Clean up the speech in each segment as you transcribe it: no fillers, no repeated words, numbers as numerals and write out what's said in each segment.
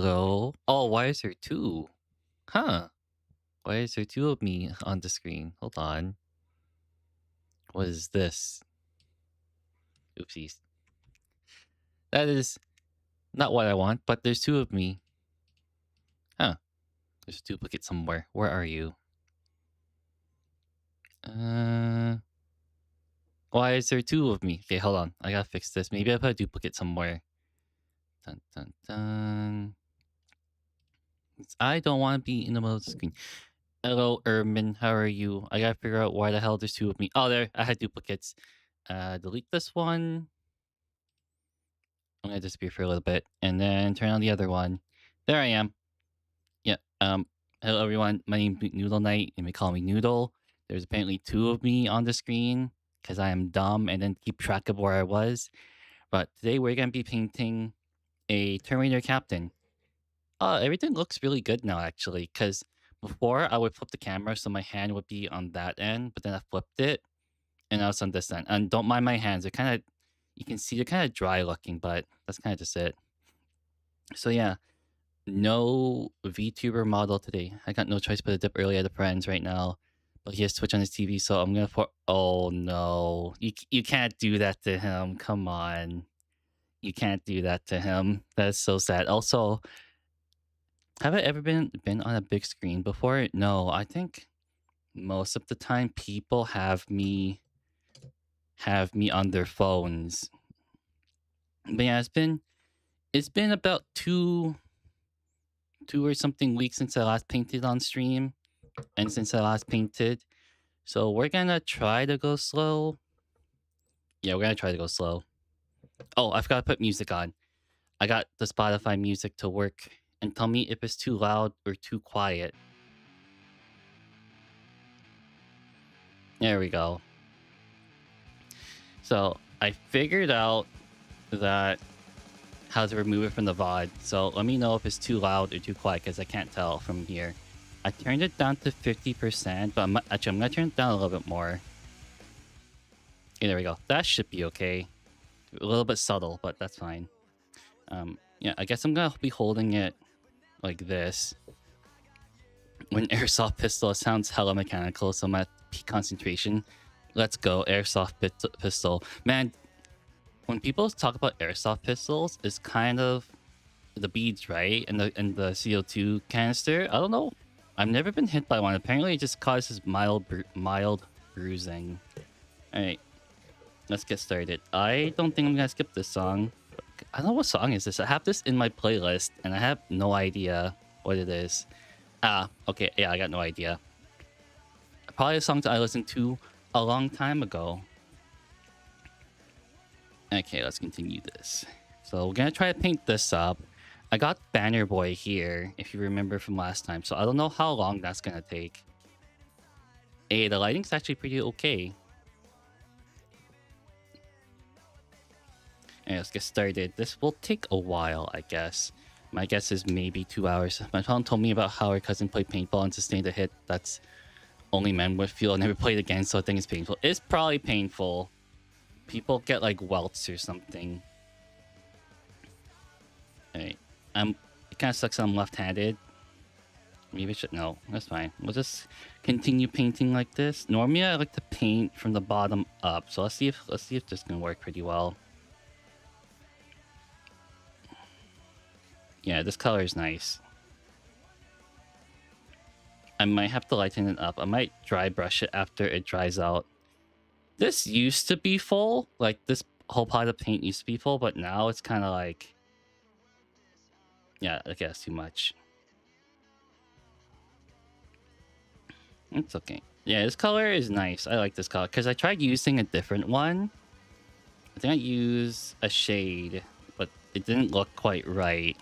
Hello? Oh, why is there two? Huh. Why is there two of me on the screen? Hold on. What is this? Oopsies. That is not what I want, but there's two of me. Huh. There's a duplicate somewhere. Where are you? Uh, why is there two of me? Okay, hold on. I gotta fix this. Maybe I put a duplicate somewhere. Dun dun dun. I don't want to be in the middle of the screen. Hello, Ermin. How are you? I gotta figure out why the hell there's two of me. Oh, there. I had duplicates. Delete this one. I'm gonna disappear for a little bit and then turn on the other one. There I am. Yeah. Hello everyone. My name's Noodleknite. You may call me Noodle. There's apparently two of me on the screen because I am dumb and then keep track of where I was. But today we're gonna be painting a Terminator captain. Everything looks really good now actually, because before I would flip the camera so my hand would be on that end, but then I flipped it and now it's on this end. And don't mind my hands. They're kind of, you can see they're kind of dry looking, but that's kind of just it. So yeah, no VTuber model today. I got no choice but to dip early at the friends right now. But he has Twitch on his TV, so I'm gonna oh no. You can't do that to him. Come on. You can't do that to him. That's so sad. Also, have I ever been on a big screen before? No, I think most of the time people have me on their phones. But yeah, it's been about two or something weeks since I last painted on stream and since I last painted. So we're gonna try to go slow. Yeah, we're gonna try to go slow. Oh, I forgot to put music on. I got the Spotify music to work and tell me if it's too loud or too quiet. There we go. So I figured out that how to remove it from the VOD. So let me know if it's too loud or too quiet because I can't tell from here. I turned it down to 50%, but I'm gonna turn it down a little bit more. Okay, there we go. That should be okay. A little bit subtle, but that's fine. Yeah, I guess I'm gonna be holding it like this. When airsoft pistol, it sounds hella mechanical, so I'm at peak concentration. Let's go, airsoft pistol. Man, when people talk about airsoft pistols, it's kind of the beads, right? And the CO2 canister. I don't know. I've never been hit by one. Apparently, it just causes mild bruising. All right, let's get started. I don't think I'm gonna skip this song. I don't know what song is this. I have this in my playlist, and I have no idea what it is. Ah, okay. Yeah, I got no idea. Probably a song that I listened to a long time ago. Okay, let's continue this. So we're gonna try to paint this up. I got Banner Boy here, if you remember from last time. So I don't know how long that's gonna take. Hey, the lighting's actually pretty okay. And let's get started. This will take a while, I guess. My guess is maybe 2 hours. My mom told me about how her cousin played paintball and sustained a hit that's only men would feel and never played again, so I think it's painful. It's probably painful. People get like welts or something. Alright. It kind of sucks that I'm left-handed. Maybe I should... No, that's fine. We'll just continue painting like this. Normally, I like to paint from the bottom up. So let's see if this is gonna work pretty well. Yeah, this color is nice. I might have to lighten it up. I might dry brush it after it dries out. This used to be full. Like, this whole pot of paint used to be full, but now it's kind of like... Yeah, I guess too much. It's okay. Yeah, this color is nice. I like this color because I tried using a different one. I think I used a shade, but it didn't look quite right.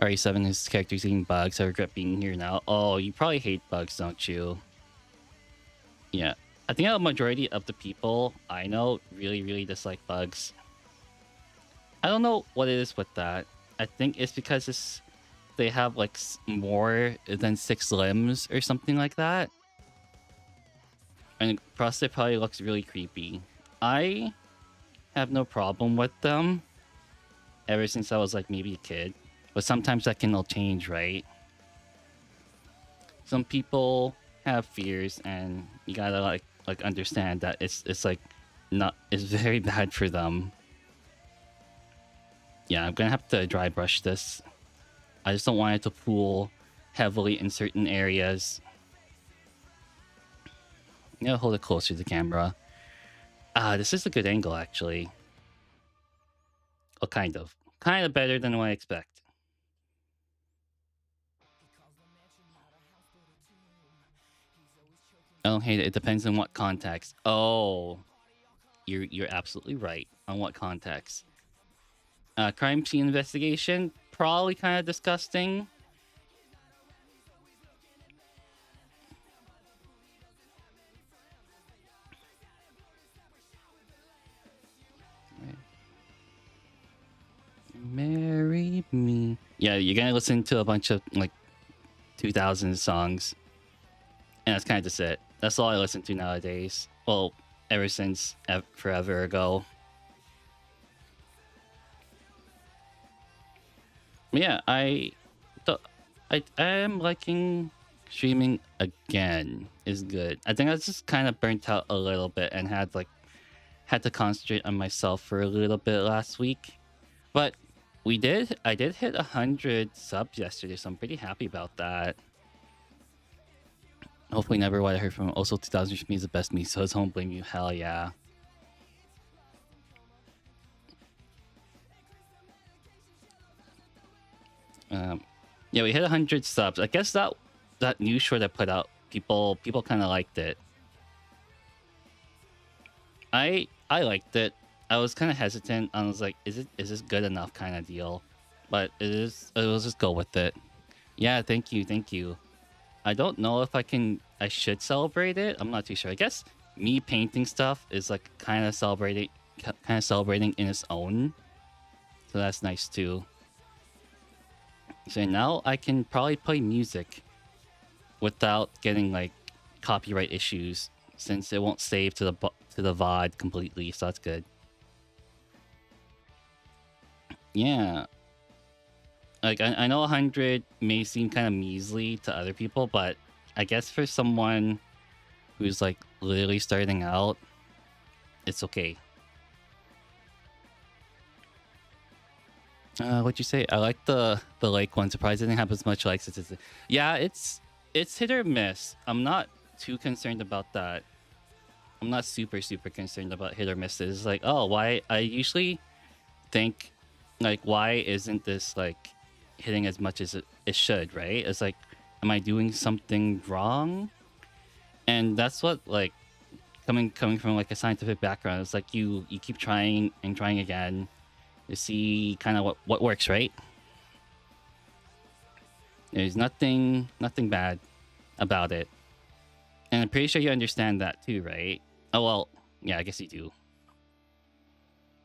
RE7, his character's eating bugs. I regret being here now. Oh, you probably hate bugs, don't you? Yeah. I think a majority of the people I know really, really dislike bugs. I don't know what it is with that. I think it's because they have like more than 6 limbs or something like that. And plus it probably looks really creepy. I have no problem with them ever since I was like maybe a kid. But sometimes that can all change, right? Some people have fears, and you gotta like understand that it's like not it's very bad for them. Yeah, I'm gonna have to dry brush this. I just don't want it to pool heavily in certain areas. I'm gonna hold it closer to the camera. This is a good angle actually. Oh, kind of better than what I expect. I don't hate it. It depends on what context. Oh, you're absolutely right on what context. Crime scene investigation, probably kind of disgusting. Marry me. Yeah, you're gonna listen to a bunch of like 2000 songs, and that's kind of just it. That's all I listen to nowadays. Well, ever since forever ago. Yeah, I am liking streaming again. Is good. I think I was just kind of burnt out a little bit and had to concentrate on myself for a little bit last week. But I did hit 100 subs yesterday, so I'm pretty happy about that. Hopefully never what I heard from him. Also 2000 for me is the best me, so it's home blame you. Hell yeah. Yeah, we hit 100 subs. I guess that new short I put out, people kind of liked it. I liked it. I was kind of hesitant. I was like, is this good enough kind of deal? But it is. We'll just go with it. Yeah, thank you. I don't know if I should celebrate it. I'm not too sure. I guess me painting stuff is like kind of celebrating in its own. So that's nice too. So now I can probably play music without getting like copyright issues, since it won't save to the VOD completely. So that's good. Yeah. Like I know 100 may seem kind of measly to other people, but I guess for someone who's like literally starting out, it's okay. What'd you say? I like the lake one. Surprised it didn't have as much likes as it's. Yeah, it's hit or miss. I'm not too concerned about that. I'm not super concerned about hit or misses. Like, oh, why? I usually think, like, why isn't this like hitting as much as it should? Right? It's like, am I doing something wrong? And that's what like coming from like a scientific background. It's like you keep trying and trying again to see kind of what works, right? There's nothing bad about it. And I'm pretty sure you understand that too, right? Oh, well, yeah, I guess you do.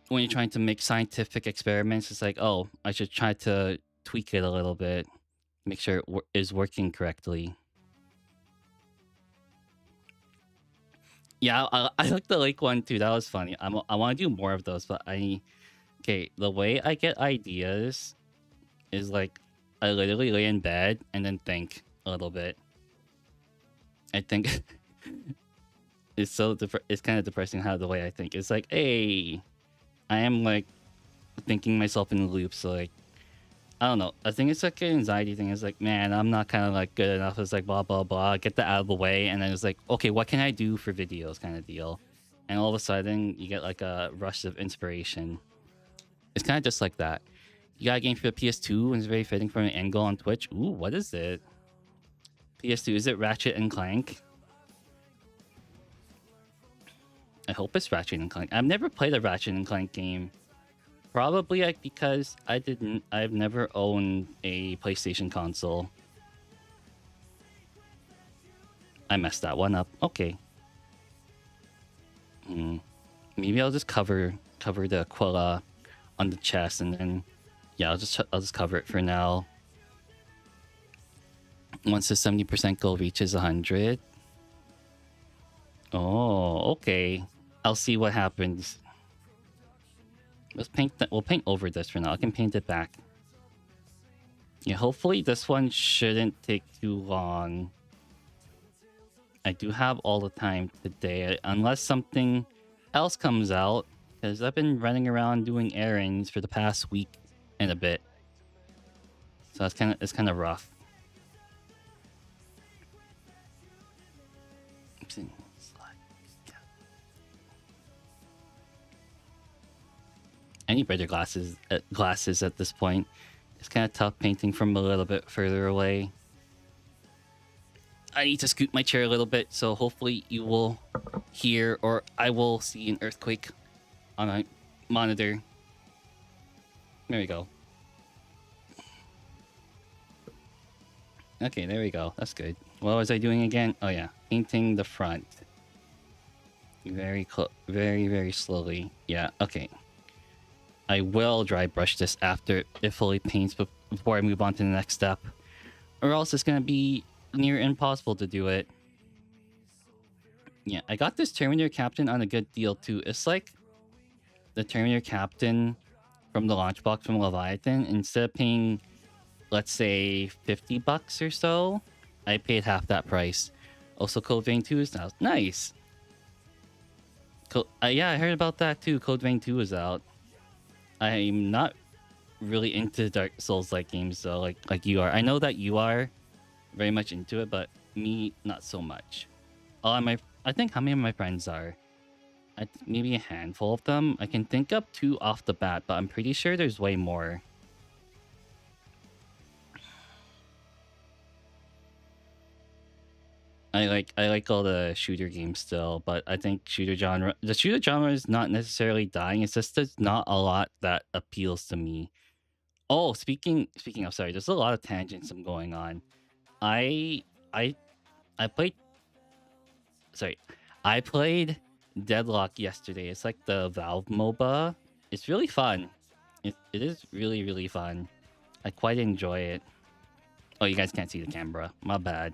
When you're trying to make scientific experiments, it's like, oh, I should try to tweak it a little bit, make sure it is working correctly. Yeah, I like the lake one too. That was funny. I want to do more of those, but okay, the way I get ideas is like I literally lay in bed and then think a little bit. I think it's kind of depressing how the way I think. It's like, hey, I am like thinking myself in loops. So like, I don't know. I think it's like an anxiety thing. It's like, man, I'm not kind of like good enough. It's like blah blah blah. Get that out of the way, and then it's like, okay, what can I do for videos, kind of deal. And all of a sudden, you get like a rush of inspiration. It's kind of just like that. You got a game for the PS2 and it's very fitting for an angle on Twitch. Ooh, what is it? PS2, is it Ratchet and Clank? I hope it's Ratchet and Clank. I've never played a Ratchet and Clank game. Probably like because I've never owned a PlayStation console. I messed that one up. Okay. Maybe I'll just cover the Aquila on the chest, and then yeah, I'll just cover it for now. Once the 70% goal reaches 100. Oh, okay. I'll see what happens. Let's paint that. We'll paint over this for now. I can paint it back. Yeah, hopefully this one shouldn't take too long. I do have all the time today, unless something else comes out, because I've been running around doing errands for the past week and a bit. So it's kind of rough. I need better glasses at this point. It's kind of tough painting from a little bit further away. I need to scoot my chair a little bit, so hopefully you will hear or I will see an earthquake on my monitor. There we go. Okay, there we go. That's good. What was I doing again? Oh yeah, painting the front. Very very slowly. Yeah, okay. I will dry brush this after it fully paints before I move on to the next step. Or else it's going to be near impossible to do it. Yeah, I got this Terminator Captain on a good deal too. It's like the Terminator Captain from the launch box from Leviathan. Instead of paying, let's say, $50 or so, I paid half that price. Also, Code Vein 2 is now nice. Yeah, I heard about that too. Code Vein 2 is out. I'm not really into Dark Souls-like games though, like you are. I know that you are very much into it, but me, not so much. I think how many of my friends are? Maybe a handful of them. I can think up 2 off the bat, but I'm pretty sure there's way more. I like all the shooter games still, but I think the shooter genre is not necessarily dying. It's just there's not a lot that appeals to me. Oh, speaking of, sorry, there's a lot of tangents I'm going on. I played, sorry, I played Deadlock yesterday. It's like the Valve MOBA. It's really fun. It is really fun. I quite enjoy it. Oh, you guys can't see the camera. My bad.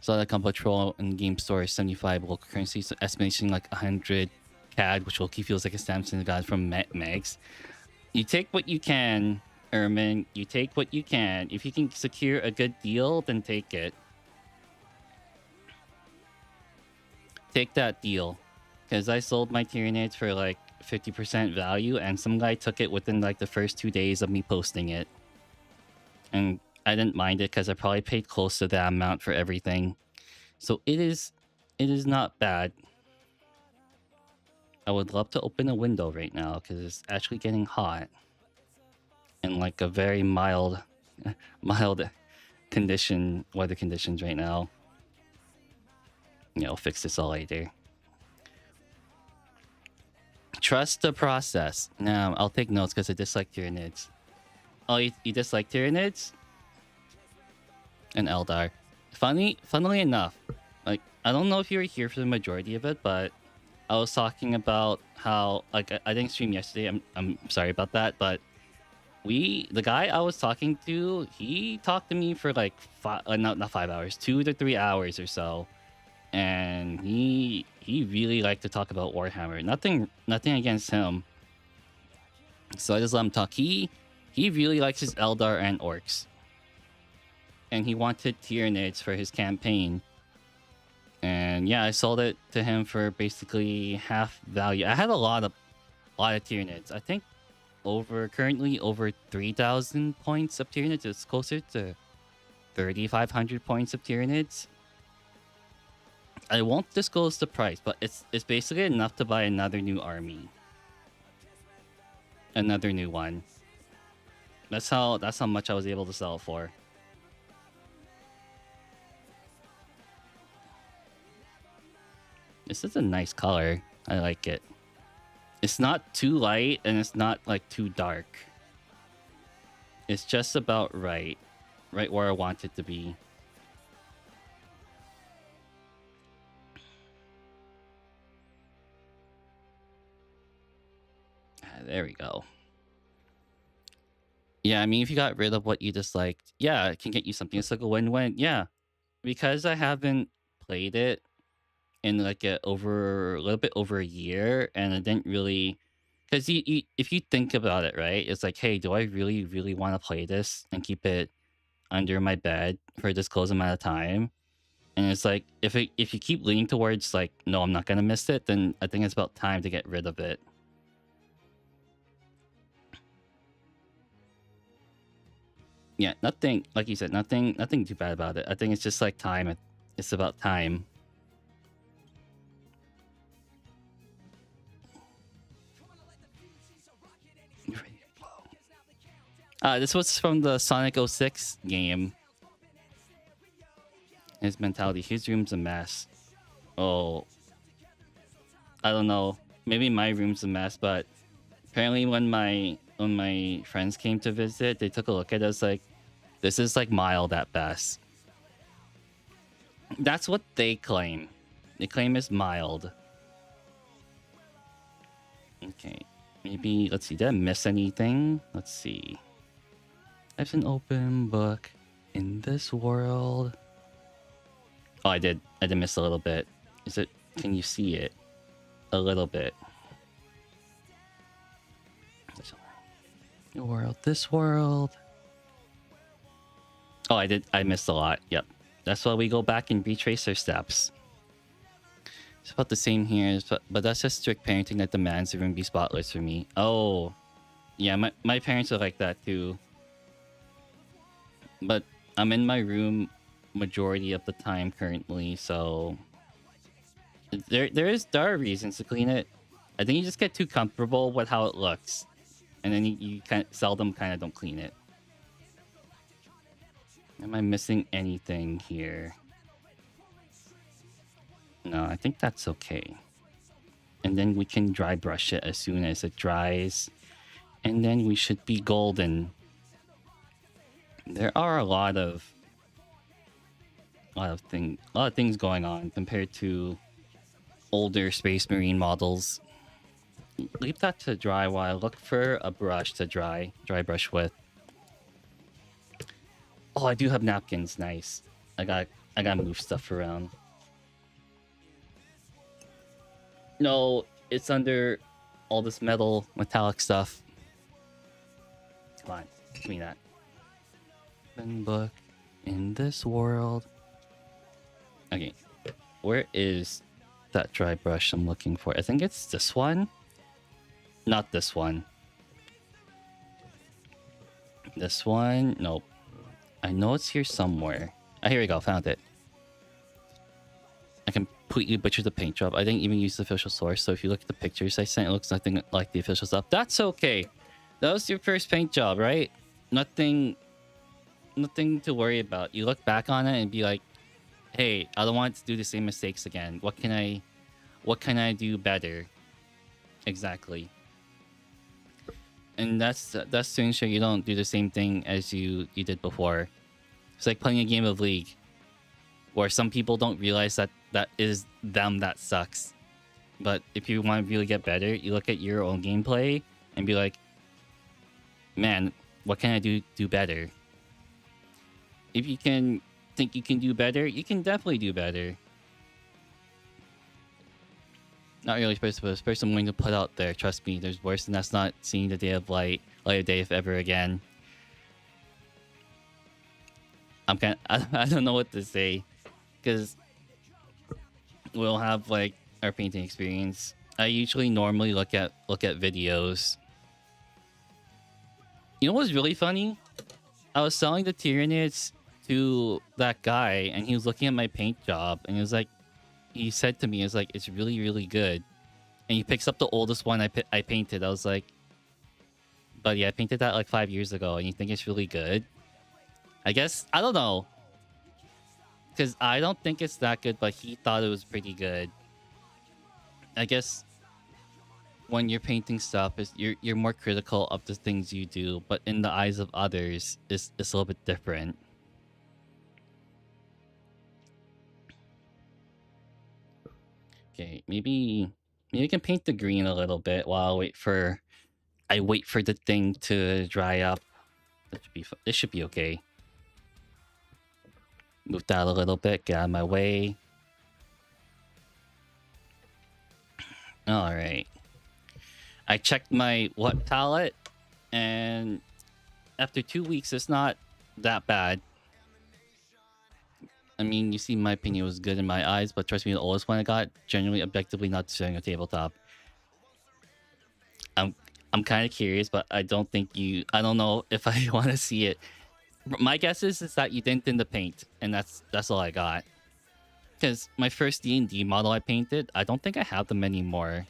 So the combo patrol in game store is 75 local currency, so estimation like 100 CAD, which will keep feels like a stamps in the god from Megs. You take what you can, Ermin. You take what you can. If you can secure a good deal, then take it. Take that deal. Because I sold my Tyranids for like 50% value, and some guy took it within like the first 2 days of me posting it. And I didn't mind it because I probably paid close to that amount for everything. So it is not bad. I would love to open a window right now because it's actually getting hot. And like a very mild weather conditions right now. I'll fix this all later. Trust the process. Now, I'll take notes because I dislike Tyranids. Oh, you dislike Tyranids? And Eldar. Funnily enough, like, I don't know if you were here for the majority of it, but I was talking about how, like, I didn't stream yesterday. I'm sorry about that, but the guy I was talking to, he talked to me for like not 5 hours, 2 to 3 hours or so, and he really liked to talk about Warhammer. Nothing against him. So I just let him talk. He really likes his Eldar and Orcs. And he wanted Tyranids for his campaign. And yeah, I sold it to him for basically half value. I had a lot of Tyranids. I think currently over 3,000 points of Tyranids. It's closer to 3,500 points of Tyranids. I won't disclose the price, but it's basically enough to buy another new army. Another new one. That's how much I was able to sell it for. This is a nice color. I like it. It's not too light and it's not like too dark. It's just about right. Right where I want it to be. There we go. Yeah, I mean, if you got rid of what you disliked, yeah, it can get you something. It's like a win-win. Yeah, because I haven't played it in like a little bit over a year, and I didn't really, Because if you think about it, right, it's like, hey, do I really, really want to play this and keep it under my bed for this close amount of time? And it's like, if you keep leaning towards like, no, I'm not gonna miss it, then I think it's about time to get rid of it. Yeah, nothing, like you said, nothing too bad about it. I think it's just like time. It's about time. This was from the Sonic 06 game. His mentality, his room's a mess. Oh, I don't know. Maybe my room's a mess, but apparently when my friends came to visit, they took a look at us like, this is like mild at best. That's what they claim. They claim it's mild. Okay. Maybe, let's see, did I miss anything? Let's see. There's an open book in this world. Oh, I did miss a little bit. Is it, can you see it? A little bit. New world, this world. Oh, I missed a lot. Yep. That's why we go back and retrace our steps. It's about the same here, but that's just strict parenting that demands the room be spotless for me. Oh, yeah, my parents are like that too. But I'm in my room majority of the time currently, so there are reasons to clean it. I think you just get too comfortable with how it looks, and then you kind of seldom don't clean it. Am I missing anything here? No, I think that's okay. And then we can dry brush it as soon as it dries. And then we should be golden. There are a lot of things going on compared to older Space Marine models. Leave that to dry while I look for a brush to dry brush with. Oh, I do have napkins. Nice. I gotta move stuff around. No, it's under all this metallic stuff. Come on, give me that. Open book in this world. Okay, where is that dry brush I'm looking for? I think it's this one. Not this one. This one? Nope. I know it's here somewhere. Ah, here we go. Found it. I completely butchered the paint job. I didn't even use the official source, so if you look at the pictures I sent, it looks nothing like the official stuff. That's okay. That was your first paint job, right? Nothing to worry about. You look back on it and be like, hey, I don't want to do the same mistakes again. What can I do better? Exactly. And that's to ensure you don't do the same thing as you did before. It's like playing a game of League, where some people don't realize that is them that sucks. But if you want to really get better, you look at your own gameplay and be like, man, what can I do better? If you can think you can do better, you can definitely do better. Not really supposed to, but the person I'm going to put out there, trust me, there's worse than that's not seeing the day of light of day if ever again. I don't know what to say, because we'll have like our painting experience. I usually normally look at videos. You know what's really funny? I was selling the Tyranids to that guy, and he was looking at my paint job, and he said to me, it's really, really good. And he picks up the oldest one I painted. I was like, buddy, I painted that like 5 years ago, and you think it's really good? I guess, I don't know. Because I don't think it's that good, but he thought it was pretty good. I guess when you're painting stuff, you're more critical of the things you do, but in the eyes of others, it's a little bit different. Okay, maybe I can paint the green a little bit while I wait for the thing to dry up. This should be okay. Move that a little bit, get out of my way. All right. I checked my what palette, and after 2 weeks, it's not that bad. I mean, you see, my opinion was good in my eyes, but trust me, the oldest one I got, generally, objectively not deserving a tabletop. I'm kind of curious, but I don't think you. I don't know if I want to see it. My guess is that you didn't thin the paint, and that's all I got. Because my first D&D model I painted, I don't think I have them anymore.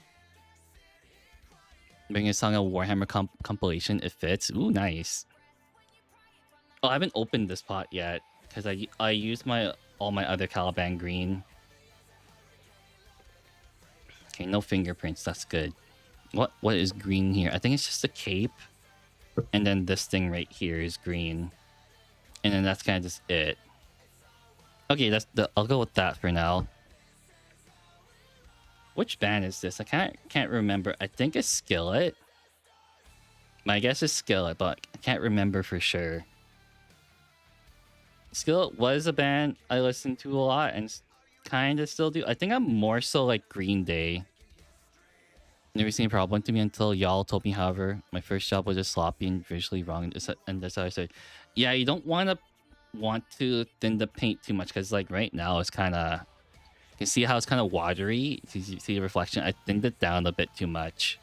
Bring a song a Warhammer compilation. It fits. Ooh, nice. Oh, I haven't opened this pot yet because I used all my other Caliban green. Okay, no fingerprints. That's good. What is green here? I think it's just a cape, and then this thing right here is green, and then that's kind of just it. Okay, I'll go with that for now. Which band is this? I can't remember. I think it's Skillet. My guess is Skillet, but I can't remember for sure. Skillet was a band I listened to a lot and kind of still do. I think I'm more so like Green Day. Never seen a problem to me until y'all told me, however, my first job was just sloppy and visually wrong. And that's how I said, yeah, you don't want to thin the paint too much because like right now it's kind of, you can see how it's kind of watery. You see the reflection. I thinned it down a bit too much.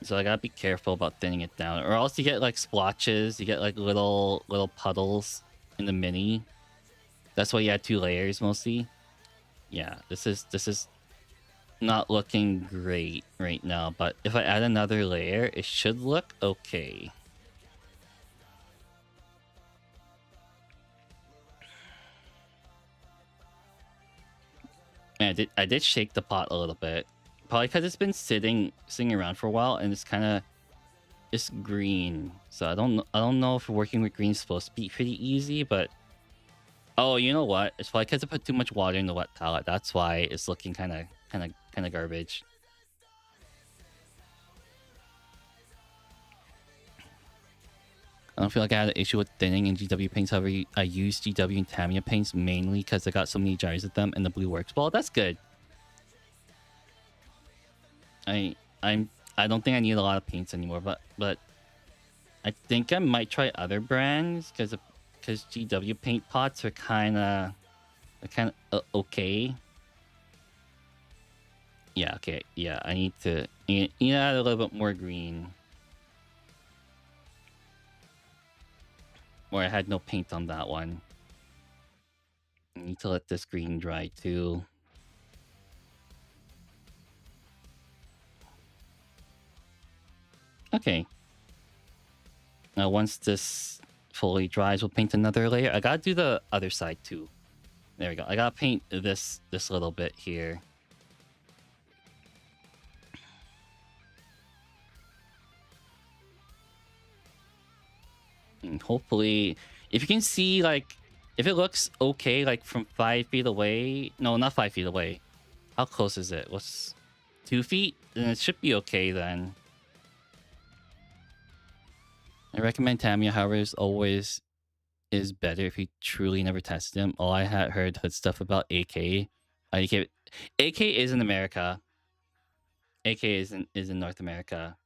So I gotta be careful about thinning it down, or else you get like splotches. You get like little puddles in the mini. That's why you had 2 layers mostly. Yeah, this is not looking great right now, but if I add another layer, it should look okay. Man, I did shake the pot a little bit. Probably because it's been sitting around for a while, and it's green. So I don't know if working with green is supposed to be pretty easy, but oh, you know what? It's probably because I put too much water in the wet palette. That's why it's looking kind of garbage. I don't feel like I had an issue with thinning in GW paints. However, I use GW and Tamiya paints mainly because I got so many jars of them, and the blue works well. That's good. I don't think I need a lot of paints anymore, but I think I might try other brands because GW paint pots are kind of okay. Yeah, okay. Yeah, I need to add a little bit more green. Or I had no paint on that one. I need to let this green dry too. Okay. Now once this fully dries, we'll paint another layer. I gotta do the other side too. There we go. I gotta paint this little bit here. And hopefully, if you can see, like, if it looks okay, like from 5 feet away. No, not 5 feet away. How close is it? What's 2 feet? Then it should be okay then. I recommend Tamiya, however, is better if you truly never tested them. All I had heard stuff about AK. AK is in America. AK is in North America.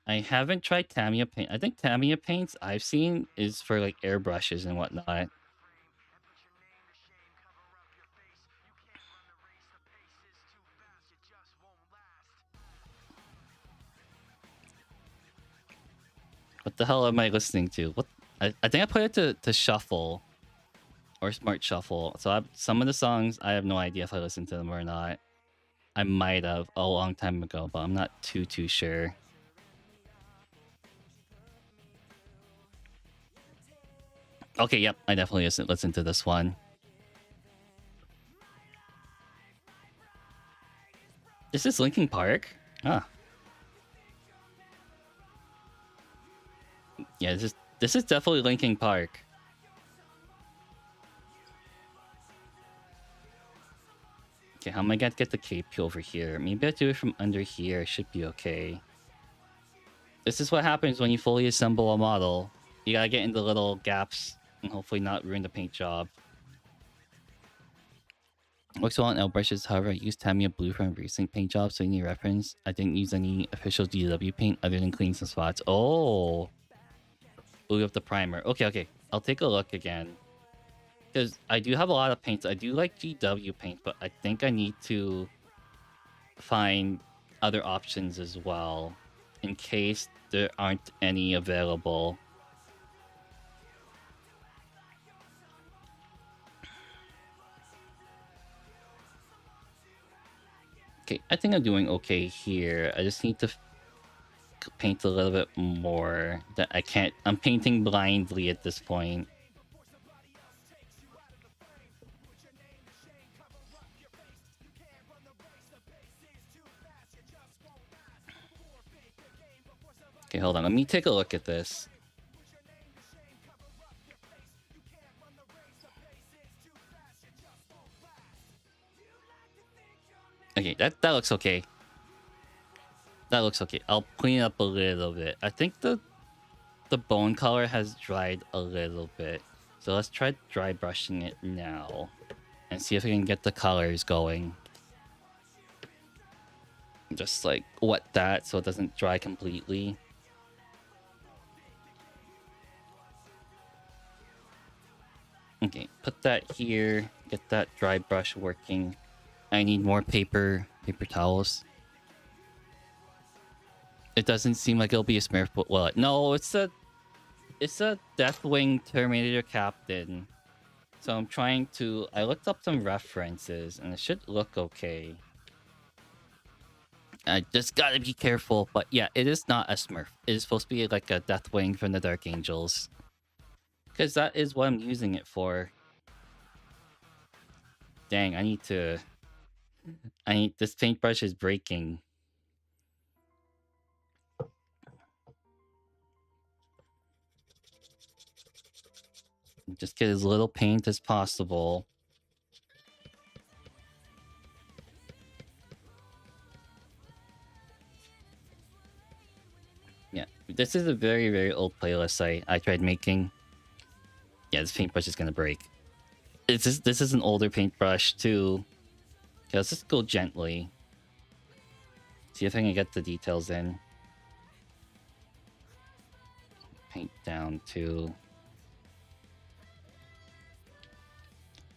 I haven't tried Tamiya paint. I think Tamiya paints I've seen is for like airbrushes and whatnot. What the hell am I listening to? What? I think I put it to shuffle or smart shuffle. So some of the songs I have no idea if I listened to them or not. I might have a long time ago, but I'm not too sure. Okay, yep, I definitely listen to this one. This is Linkin Park? Ah. Yeah, this is definitely Linkin Park. Okay, how am I gonna get the cape over here? Maybe I do it from under here. It should be okay. This is what happens when you fully assemble a model. You gotta get into little gaps and hopefully not ruin the paint job. Works well on L brushes, however, I used Tamiya Blue from a recent paint job, so any reference. I didn't use any official DW paint other than clean some spots. Oh, blue of the primer. Okay. I'll take a look again. Because I do have a lot of paints. I do like GW paint, but I think I need to find other options as well in case there aren't any available. Okay, I think I'm doing okay here. I just need to paint a little bit more. That I can't. I'm painting blindly at this point. Okay, hold on. Let me take a look at this. Okay, that looks okay. That looks okay. I'll clean up a little bit. I think the bone color has dried a little bit. So let's try dry brushing it now and see if we can get the colors going. Just like wet that so it doesn't dry completely. Okay, put that here. Get that dry brush working. I need more paper towels. It doesn't seem like it'll be a Smurf, but well, no, it's a Deathwing Terminator captain. So I'm trying to. I looked up some references, and it should look okay. I just gotta be careful, but yeah, it is not a Smurf. It is supposed to be like a Deathwing from the Dark Angels, because that is what I'm using it for. Dang, I need this paintbrush is breaking. Just get as little paint as possible. Yeah, this is a very, very old playlist I tried making. Yeah, this paintbrush is gonna break. This is an older paintbrush too. Okay, let's just go gently. See if I can get the details in. Paint down too.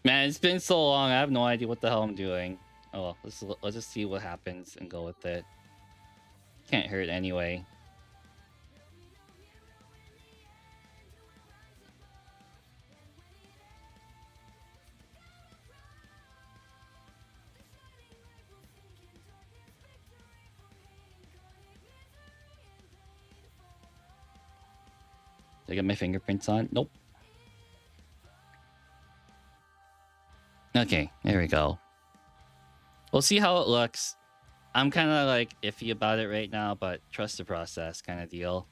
Man, it's been so long. I have no idea what the hell I'm doing. Oh, well, let's just see what happens and go with it. Can't hurt anyway. Did I get my fingerprints on? Nope. Okay, there we go. We'll see how it looks. I'm kind of like iffy about it right now, but trust the process kind of deal.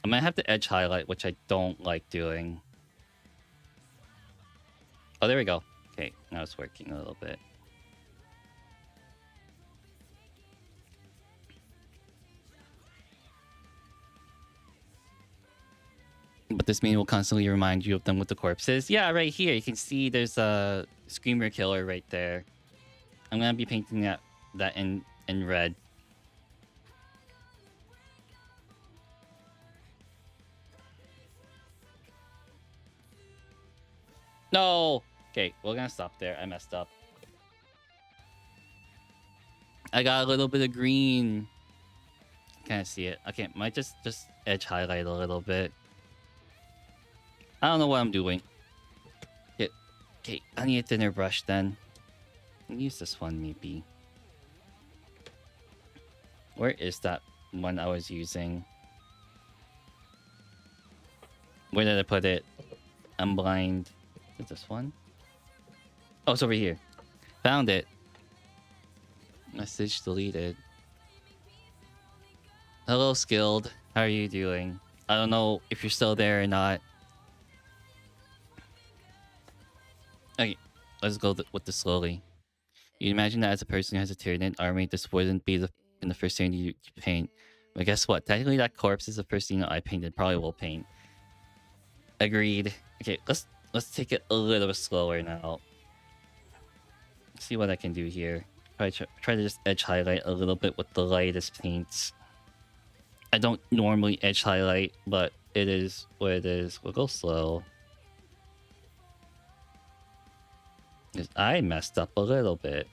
I might have to edge highlight, which I don't like doing. Oh, there we go. Okay, now it's working a little bit. But this meme will constantly remind you of them with the corpses. Yeah, right here. You can see there's a Screamer Killer right there. I'm going to be painting that in red. No! Okay, we're going to stop there. I messed up. I got a little bit of green. Can't see it. Okay, might just edge highlight a little bit. I don't know what I'm doing. Okay, I need a thinner brush then. I'll use this one maybe. Where is that one I was using? Where did I put it? I'm blind. Is it this one? Oh, it's over here. Found it. Message deleted. Hello, Skilled. How are you doing? I don't know if you're still there or not. Okay, let's go with this slowly. You imagine that as a person who has a Tyranid army, this wouldn't be in the first thing you paint. But guess what? Technically, that corpse is the first thing I painted. Probably will paint. Agreed. Okay, let's take it a little bit slower now. See what I can do here. Try to just edge highlight a little bit with the lightest paints. I don't normally edge highlight, but it is what it is. We'll go slow. Because I messed up a little bit.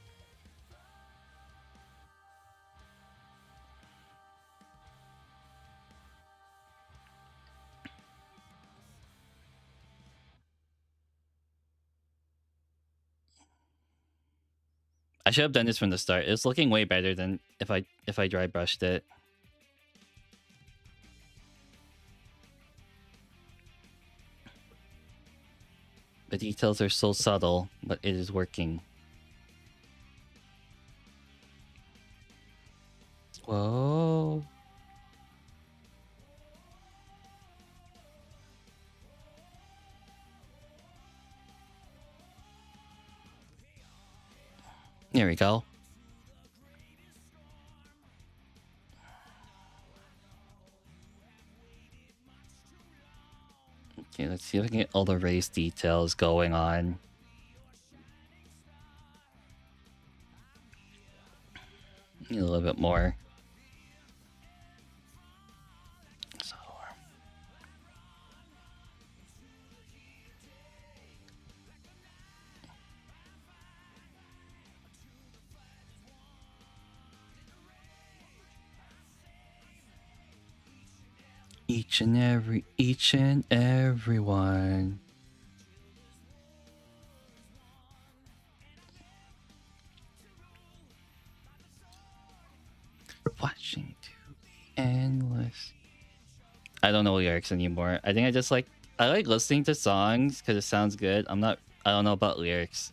I should have done this from the start. It's looking way better than if I dry brushed it. The details are so subtle, but it is working. Whoa. There we go. Okay, let's see if I can get all the race details going on. Need a little bit more. So. Each and every one. Watching to the endless. I don't know lyrics anymore. I think I like listening to songs because it sounds good. I don't know about lyrics.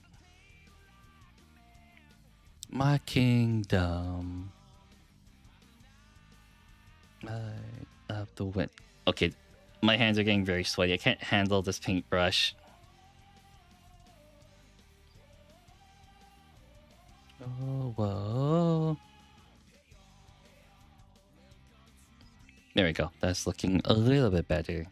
My kingdom. Of the wind. Okay, my hands are getting very sweaty. I can't handle this paintbrush. Oh, whoa. There we go. That's looking a little bit better.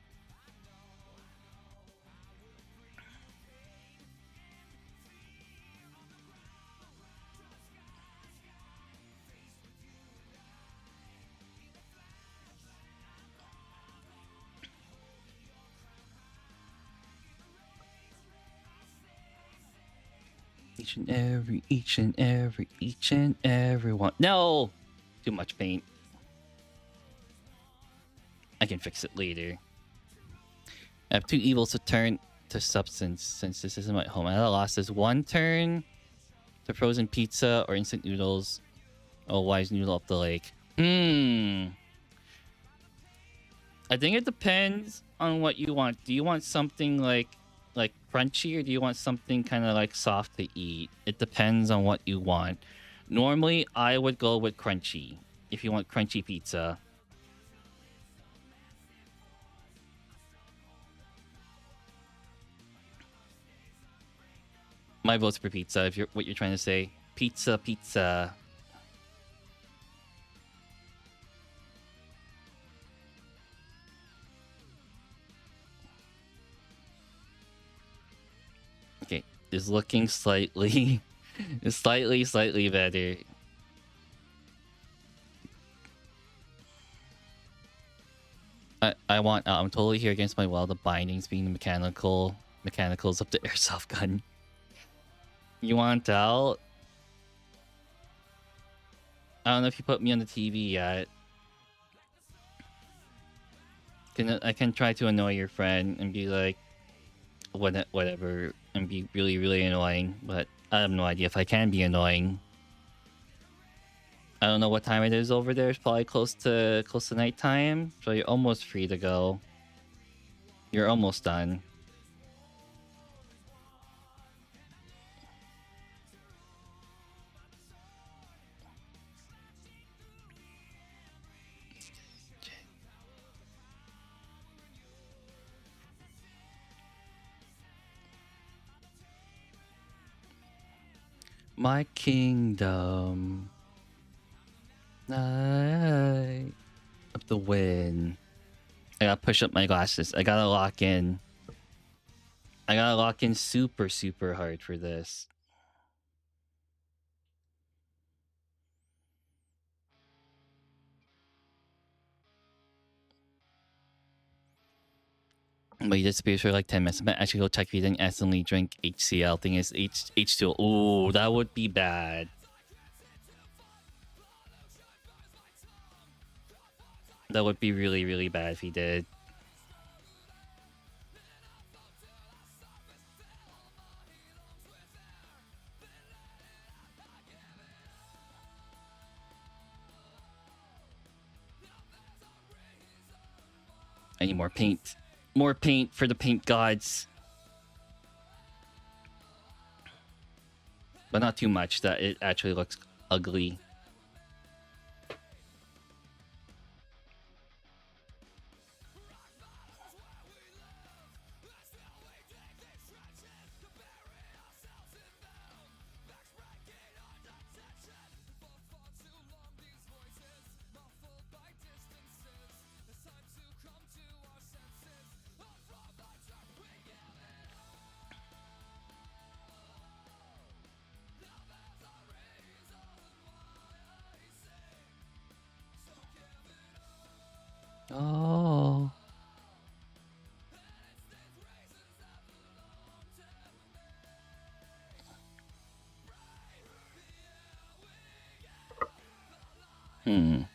Each and every one. No! Too much paint. I can fix it later. I have 2 evils to turn to substance since this isn't my home. I lost this 1 turn to frozen pizza or instant noodles. Oh, wise noodle up the lake. I think it depends on what you want. Do you want something like crunchy, or do you want something kind of like soft to eat? It depends on what you want. Normally, I would go with crunchy if you want crunchy pizza. My vote's for pizza. If you're what you're trying to say, pizza. Okay, is looking slightly better. I'm totally here against my will. The bindings being the mechanicals of the airsoft gun. You want out? I don't know if you put me on the TV yet. I can try to annoy your friend and be like, whatever, and be really, really annoying. But I have no idea if I can be annoying. I don't know what time it is over there. It's probably close to nighttime, so you're almost free to go. You're almost done. My kingdom. Night of the wind. I gotta push up my glasses. I gotta lock in. I gotta lock in super, super hard for this. But he disappears for like 10 minutes. I might actually go check if he didn't accidentally drink HCl. Thing is H2O. Oh, that would be bad. That would be really, really bad if he did. I need more paint. More paint for the paint gods. But not too much that it actually looks ugly. Oh.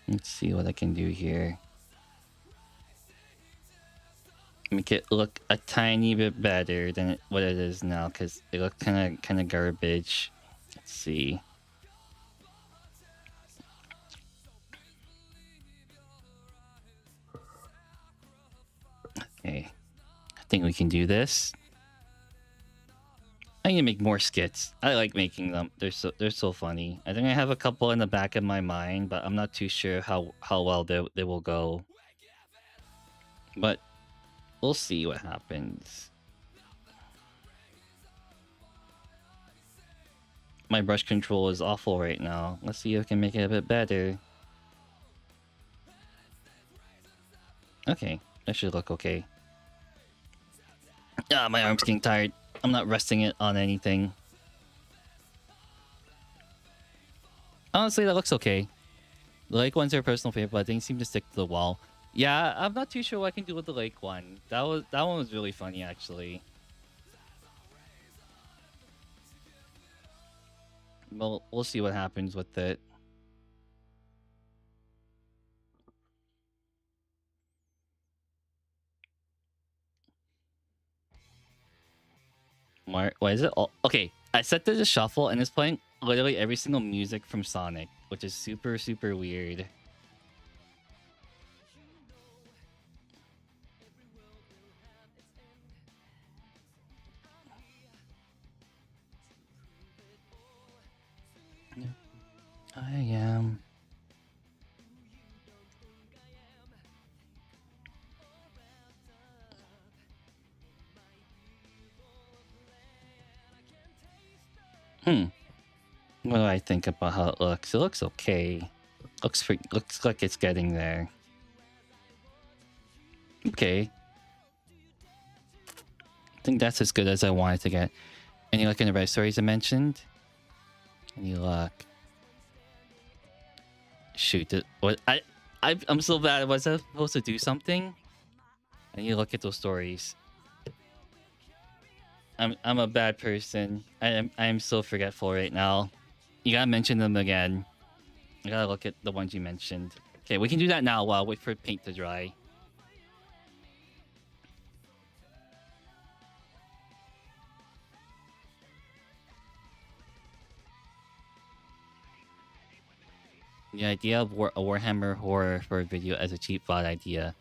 Let's see what I can do here. Make it look a tiny bit better than what it is now, because it looks kind of garbage. Let's see. Okay, I think we can do this. I need to make more skits. I like making them. They're so funny. I think I have a couple in the back of my mind, but I'm not too sure how well they will go. But we'll see what happens. My brush control is awful right now. Let's see if I can make it a bit better. Okay, that should look okay. Ah, my arm's getting tired. I'm not resting it on anything. Honestly, that looks okay. The lake ones are a personal favorite, but they seem to stick to the wall. Yeah, I'm not too sure what I can do with the lake one. That one was really funny, actually. Well, we'll see what happens with it. Why is it all... Okay, I set this to shuffle, and it's playing literally every single music from Sonic, which is super, super weird. I am... What do I think about how it looks? It looks okay. Looks like it's getting there. Okay. I think that's as good as I wanted to get. Any luck in the red stories I mentioned? Any luck? Shoot! What? I'm so bad. Was I supposed to do something? I need to look at those stories. I'm a bad person. I'm so forgetful right now. You gotta mention them again. I gotta look at the ones you mentioned. Okay, we can do that now while I wait for paint to dry. The idea of a Warhammer horror for a video as a cheap VOD idea.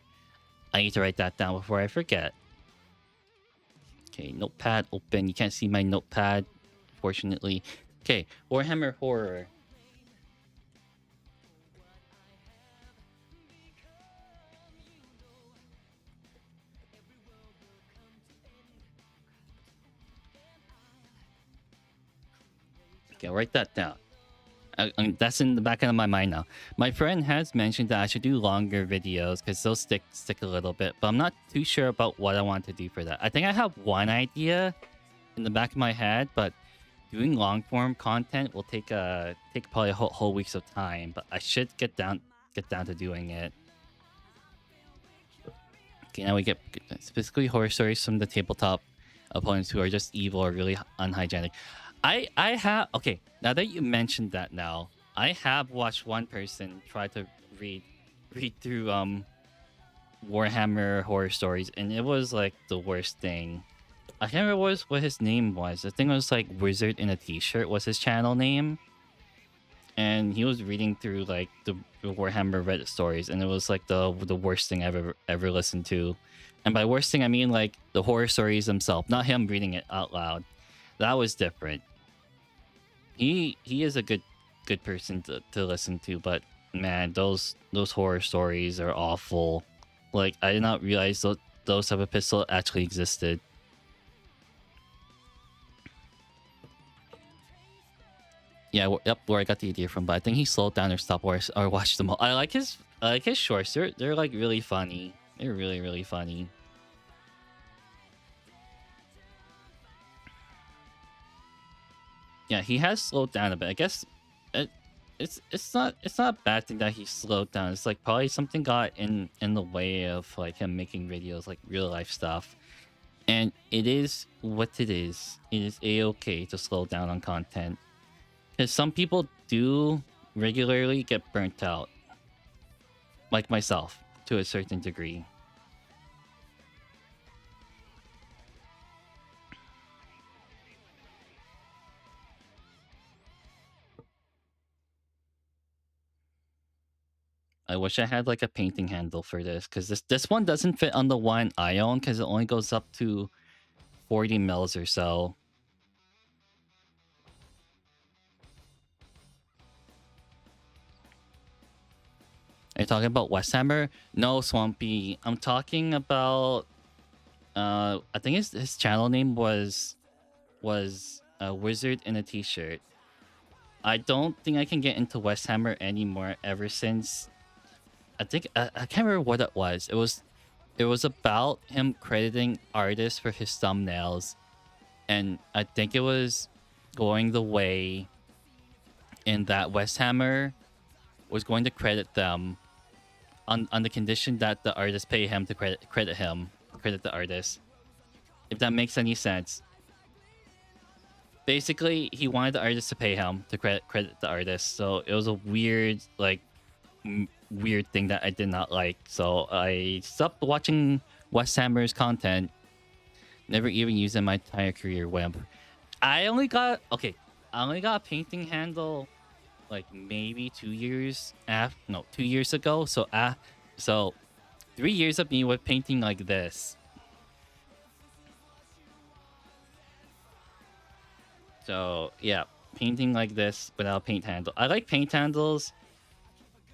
I need to write that down before I forget. Okay, notepad open. You can't see my notepad, fortunately. Okay, Warhammer horror. Okay, I'll write that down. That's in the back of my mind now. My friend has mentioned that I should do longer videos because they'll stick a little bit, but I'm not too sure about what I want to do for that. I think I have one idea in the back of my head, but doing long form content will take probably a whole weeks of time. But I should get down to doing it. Okay, now we get specifically horror stories from the tabletop opponents who are just evil or really unhygienic. I have okay. Now that you mentioned that, now I have watched one person try to read through Warhammer horror stories, and it was like the worst thing. I can't remember what his name was. I think it was like Wizard in a T-shirt was his channel name, and he was reading through like the Warhammer Reddit stories, and it was like the worst thing I've ever listened to. And by worst thing, I mean like the horror stories themselves, not him reading it out loud. That was different. He is a good person to listen to, but man, those horror stories are awful. Like, I did not realize those type of pistol actually existed. Yeah, yep, where I got the idea from, but I think he slowed down or stopped or watched them all. I like his shorts. They're like really funny. They're really funny. Yeah, he has slowed down a bit. I guess it's not a bad thing that he slowed down. It's like probably something got in the way of like him making videos, like real life stuff. And it is what it is. It is a-okay to slow down on content. Because some people do regularly get burnt out. Like myself, to a certain degree. I wish I had like a painting handle for this, because this one doesn't fit on the one I own, because it only goes up to 40 mils or so. Are you talking about Westhammer? No, Swampy. I'm talking about I think his channel name was a Wizard in a T-shirt. I don't think I can get into Westhammer anymore ever since I think I can't remember what it was. It was about him crediting artists for his thumbnails, and I think it was going the way in that Westhammer was going to credit them on the condition that the artist pay him to credit the artist. If that makes any sense. Basically, he wanted the artist to pay him to credit the artist. So it was a weird, like, weird thing that I did not like. So I stopped watching Westhammer's content. Never even used it in my entire career. Wimp. I only got a painting handle like maybe 2 years after, no, 2 years ago. So 3 years of me with painting like this. So yeah, painting like this without paint handle. I like paint handles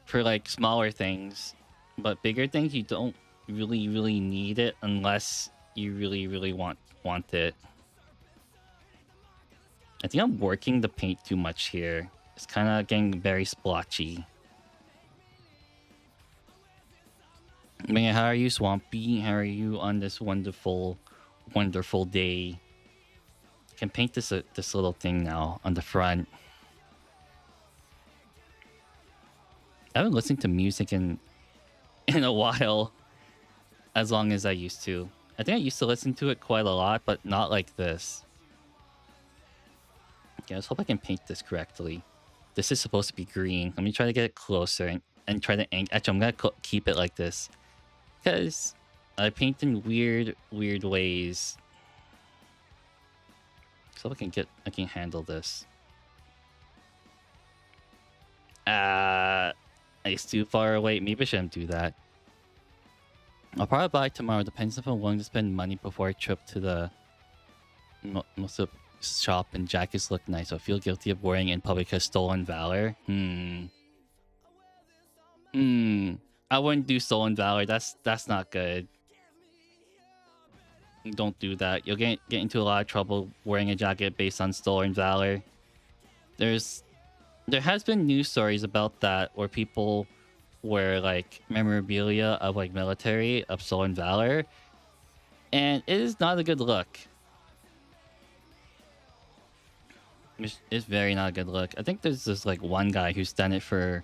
for like smaller things, but bigger things you don't really need it unless you really want it. I think I'm working the paint too much here. It's kind of getting very splotchy. Man, how are you, Swampy? How are you on this wonderful day? I can paint this little thing now on the front. I haven't listened to music in a while, as long as I used to. I think I used to listen to it quite a lot, but not like this. Okay, let's hope I can paint this correctly. This is supposed to be green. Let me try to get it closer and try to actually, I'm gonna keep it like this, because I paint in weird ways. So I can handle this. It's too far away. Maybe I shouldn't do that. I'll probably buy it tomorrow. Depends if I'm willing to spend money before I trip to the most of shop, and jackets look nice. So I feel guilty of wearing it in public because stolen valor. I wouldn't do stolen valor. That's not good. Don't do that. You'll get into a lot of trouble wearing a jacket based on stolen valor. There has been news stories about that where people wear like memorabilia of like military of stolen valor, and it is not a good look. It's very not a good look. I think there's this like one guy who's done it for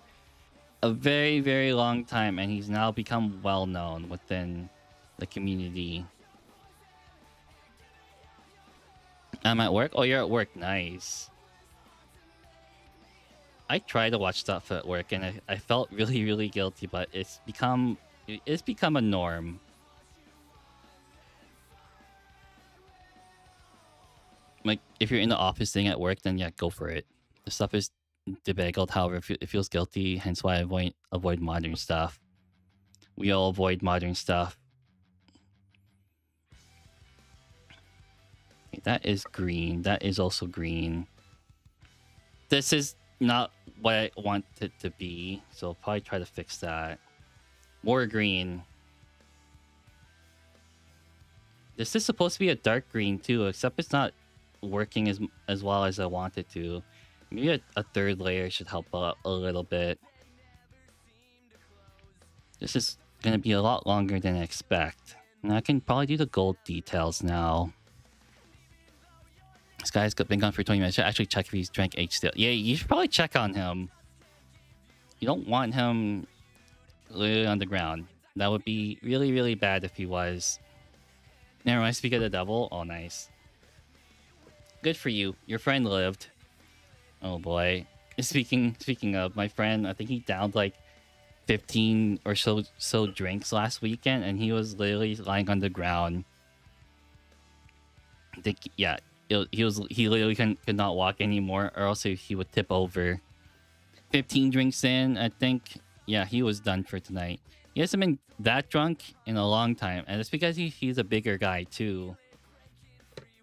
a very long time, and he's now become well known within the community. I'm at work. Oh, you're at work. Nice. I try to watch stuff at work, and I felt really, really guilty, but it's become a norm. Like, if you're in the office thing at work, then yeah, go for it. The stuff is debaggled, however, it feels guilty, hence why I avoid modern stuff. We all avoid modern stuff. Okay, that is green. That is also green. This is not what I want it to be, so I'll probably try to fix that. More green. This is supposed to be a dark green too, except it's not working as well as I want it to. Maybe a third layer should help out a little bit. This is going to be a lot longer than I expect. And I can probably do the gold details now. This guy's been gone for 20 minutes. I should actually check if he's drank H still. Yeah, you should probably check on him. You don't want him literally on the ground. That would be really, really bad if he was. Never mind, speak of the devil. Oh, nice. Good for you. Your friend lived. Oh boy. Speaking of my friend, I think he downed like 15 or so drinks last weekend, and he was literally lying on the ground. I think, yeah, he literally could not walk anymore, or else he would tip over. 15 drinks in, I think. Yeah, he was done for tonight. He hasn't been that drunk in a long time, and it's because he's a bigger guy too.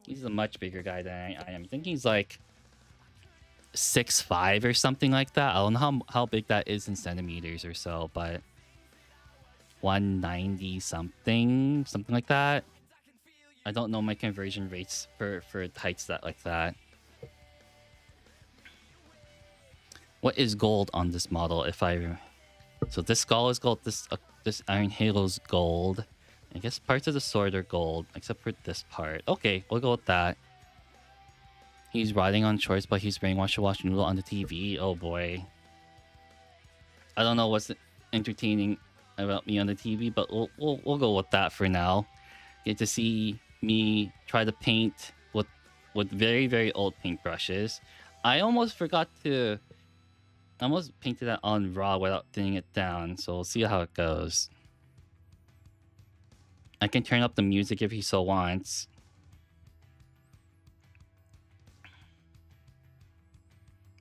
He's a much bigger guy than I am. I think he's like 6'5" or something like that. I don't know how big that is in centimeters or so, but 190 something like that. I don't know my conversion rates for heights like that. What is gold on this model? So this skull is gold. This Iron Halo's gold. I guess parts of the sword are gold, except for this part. Okay, we'll go with that. He's riding on shorts, but he's brainwashed to watch Noodle on the TV. Oh boy. I don't know what's entertaining about me on the TV, but we'll go with that for now. Get to see me try to paint with very, very old paintbrushes. I almost painted that on raw without thinning it down, so we'll see how it goes. I can turn up the music if he so wants.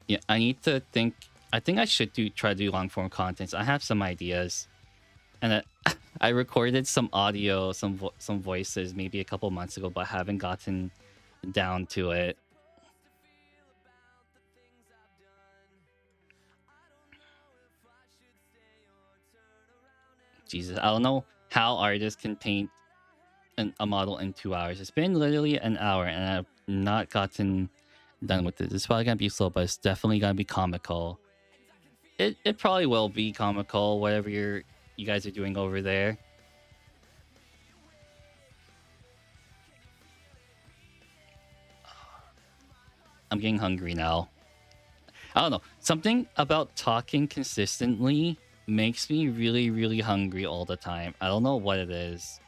Yeah, I need to think. I think I should try to do long form contents. I have some ideas, and I recorded some audio, some voices maybe a couple months ago, but haven't gotten down to it. Jesus, I don't know how artists can paint a model in 2 hours. It's been literally an hour, and I've not gotten done with it. It's probably gonna be slow, but it's definitely gonna be comical. It probably will be comical, whatever you guys are doing over there. I'm getting hungry now. I don't know. Something about talking consistently makes me really, really hungry all the time. I don't know what it is.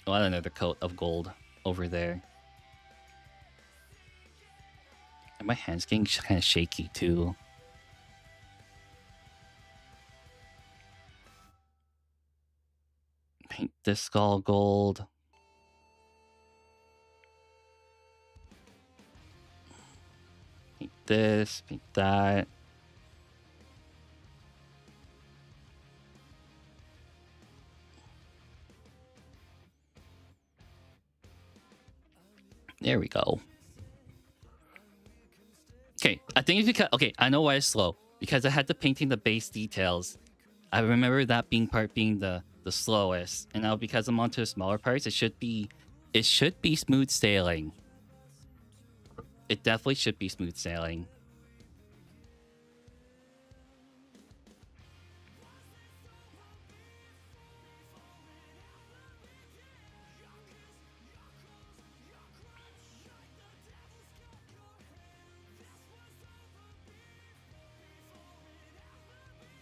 Oh, another coat of gold over there. And my hand's getting kind of shaky too. Paint this skull gold. Paint this, paint that. There we go. Okay, I think it's because... Okay, I know why it's slow. Because I had to painting the base details. I remember that part being the slowest. And now because I'm onto the smaller parts, it should be smooth sailing. It definitely should be smooth sailing.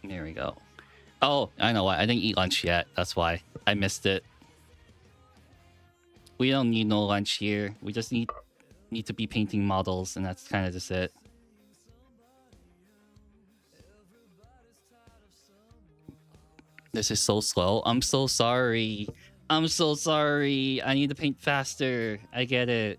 There we go. Oh, I know what. I didn't eat lunch yet. That's why. I missed it. We don't need no lunch here. We just need to be painting models, and that's kind of just it. This is so slow. I'm so sorry. I'm so sorry. I need to paint faster. I get it.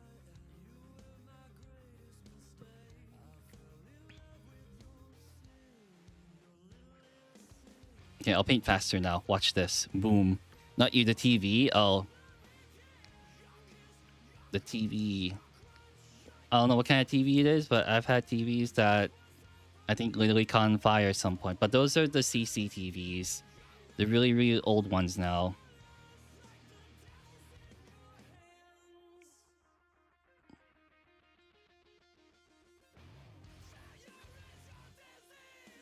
Okay, I'll paint faster now. Watch this. Boom. Not you, the TV. Oh. The TV. I don't know what kind of TV it is, but I've had TVs that I think literally caught on fire at some point. But those are the CCTVs. The really, really old ones now.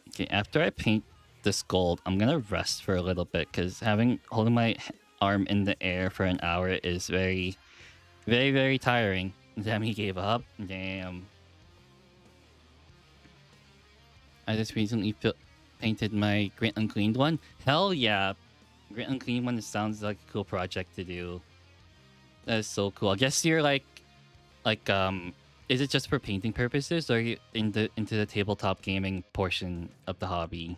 Okay, after I paint this gold, I'm gonna rest for a little bit because holding my arm in the air for an hour is very, very, very tiring. Damn, he gave up. Damn. I just recently painted my Great Uncleaned one. Hell yeah. Great Uncleaned one sounds like a cool project to do. That is so cool. I guess you're like, is it just for painting purposes, or are you into the tabletop gaming portion of the hobby?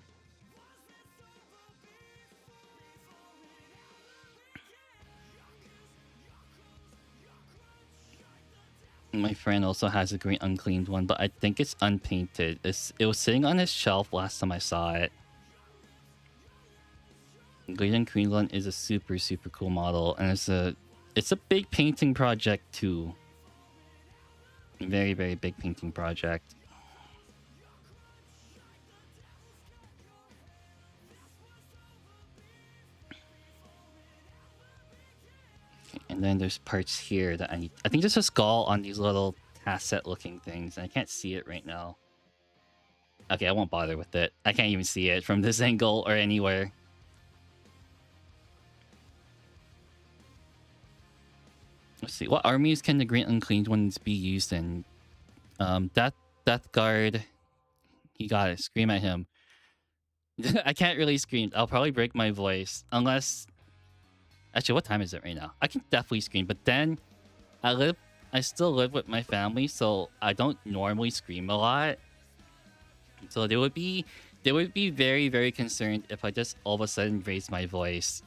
My friend also has a Great Uncleaned one, but I think it's unpainted. It was sitting on his shelf last time I saw it. Great Uncleaned one is a super, super cool model, and it's a big painting project too. Very, very big painting project. Okay, and then there's parts here that I need. I think there's a skull on these little asset looking things. And I can't see it right now. Okay, I won't bother with it. I can't even see it from this angle or anywhere. Let's see. What armies can the Great Uncleaned ones be used in? Death Guard. He got it. Scream at him. I can't really scream. I'll probably break my voice. Unless... Actually, what time is it right now? I can definitely scream. But then, I still live with my family, so I don't normally scream a lot. So they would be very, very concerned if I just all of a sudden raise my voice.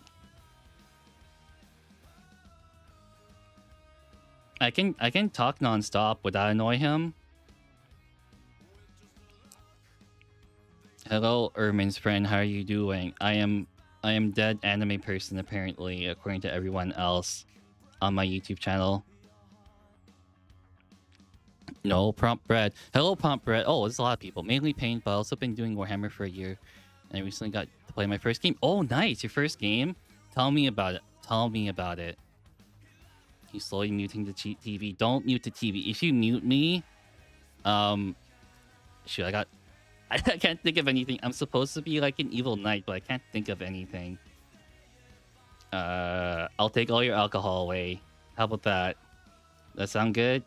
I can talk nonstop. Would that annoy him? Hello, Ermin's friend. How are you doing? I am dead anime person apparently, according to everyone else on my YouTube channel. No, Prompt Bread. Hello, Prompt Bread. Oh, there's a lot of people. Mainly Pain, but I've also been doing Warhammer for a year. And I recently got to play my first game. Oh, nice. Your first game? Tell me about it. Tell me about it. He's slowly muting the TV. Don't mute the TV. If you mute me, shoot, I can't think of anything. I'm supposed to be like an evil knight, but I can't think of anything. I'll take all your alcohol away. How about that? That sound good?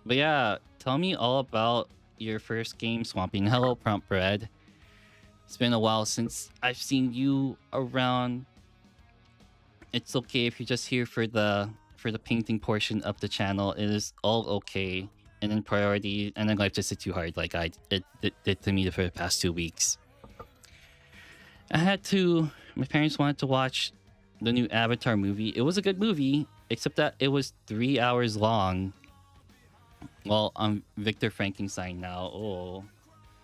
But yeah, tell me all about your first game swamping. Hello, Prompt Bread. It's been a while since I've seen you around. It's okay if you're just here for the painting portion of the channel. It is all okay. And then priority, and then life just hit too hard like it did to me for the past 2 weeks. My parents wanted to watch the new Avatar movie. It was a good movie, except that it was 3 hours long. Well, I'm Victor Frankenstein now. Oh,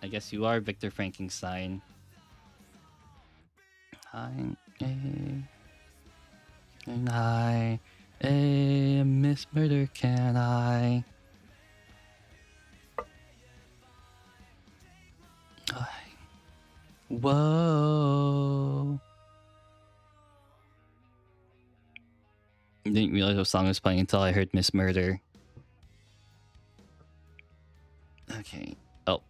I guess you are Victor Frankenstein. Miss Murder, can I? Whoa. Didn't realize what song was playing until I heard Miss Murder. Okay. Oh.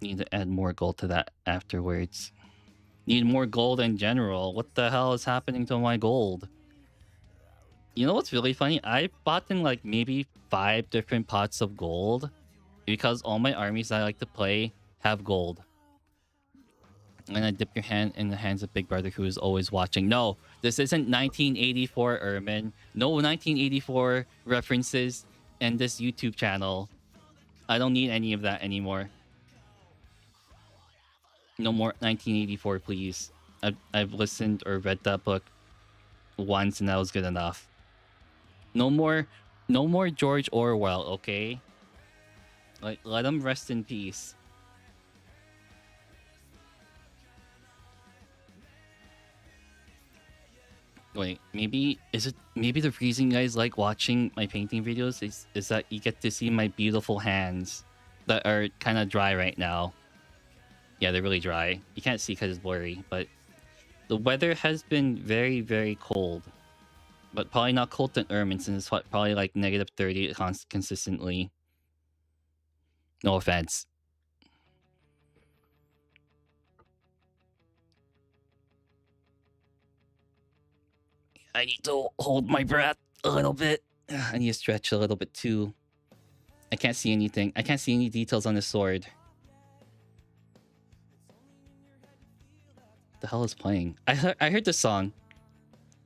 Need to add more gold to that afterwards. Need more gold in general. What the hell is happening to my gold? You know what's really funny? I bought in like maybe 5 different pots of gold because all my armies I like to play have gold. I'm gonna dip your hand in the hands of Big Brother, who is always watching. No, this isn't 1984, Ermin. No 1984 references in this YouTube channel. I don't need any of that anymore. No more 1984, please. I've listened or read that book once, and that was good enough. No more, no more George Orwell. Okay, like let him rest in peace. Wait, maybe maybe the reason you guys like watching my painting videos is that you get to see my beautiful hands that are kind of dry right now. Yeah, they're really dry. You can't see because it's blurry, but the weather has been very, very cold. But probably not cold to Ermin, since it's probably like negative 30 consistently. No offense. I need to hold my breath a little bit. I need to stretch a little bit too. I can't see anything. I can't see any details on the sword. What the hell is playing? I heard this song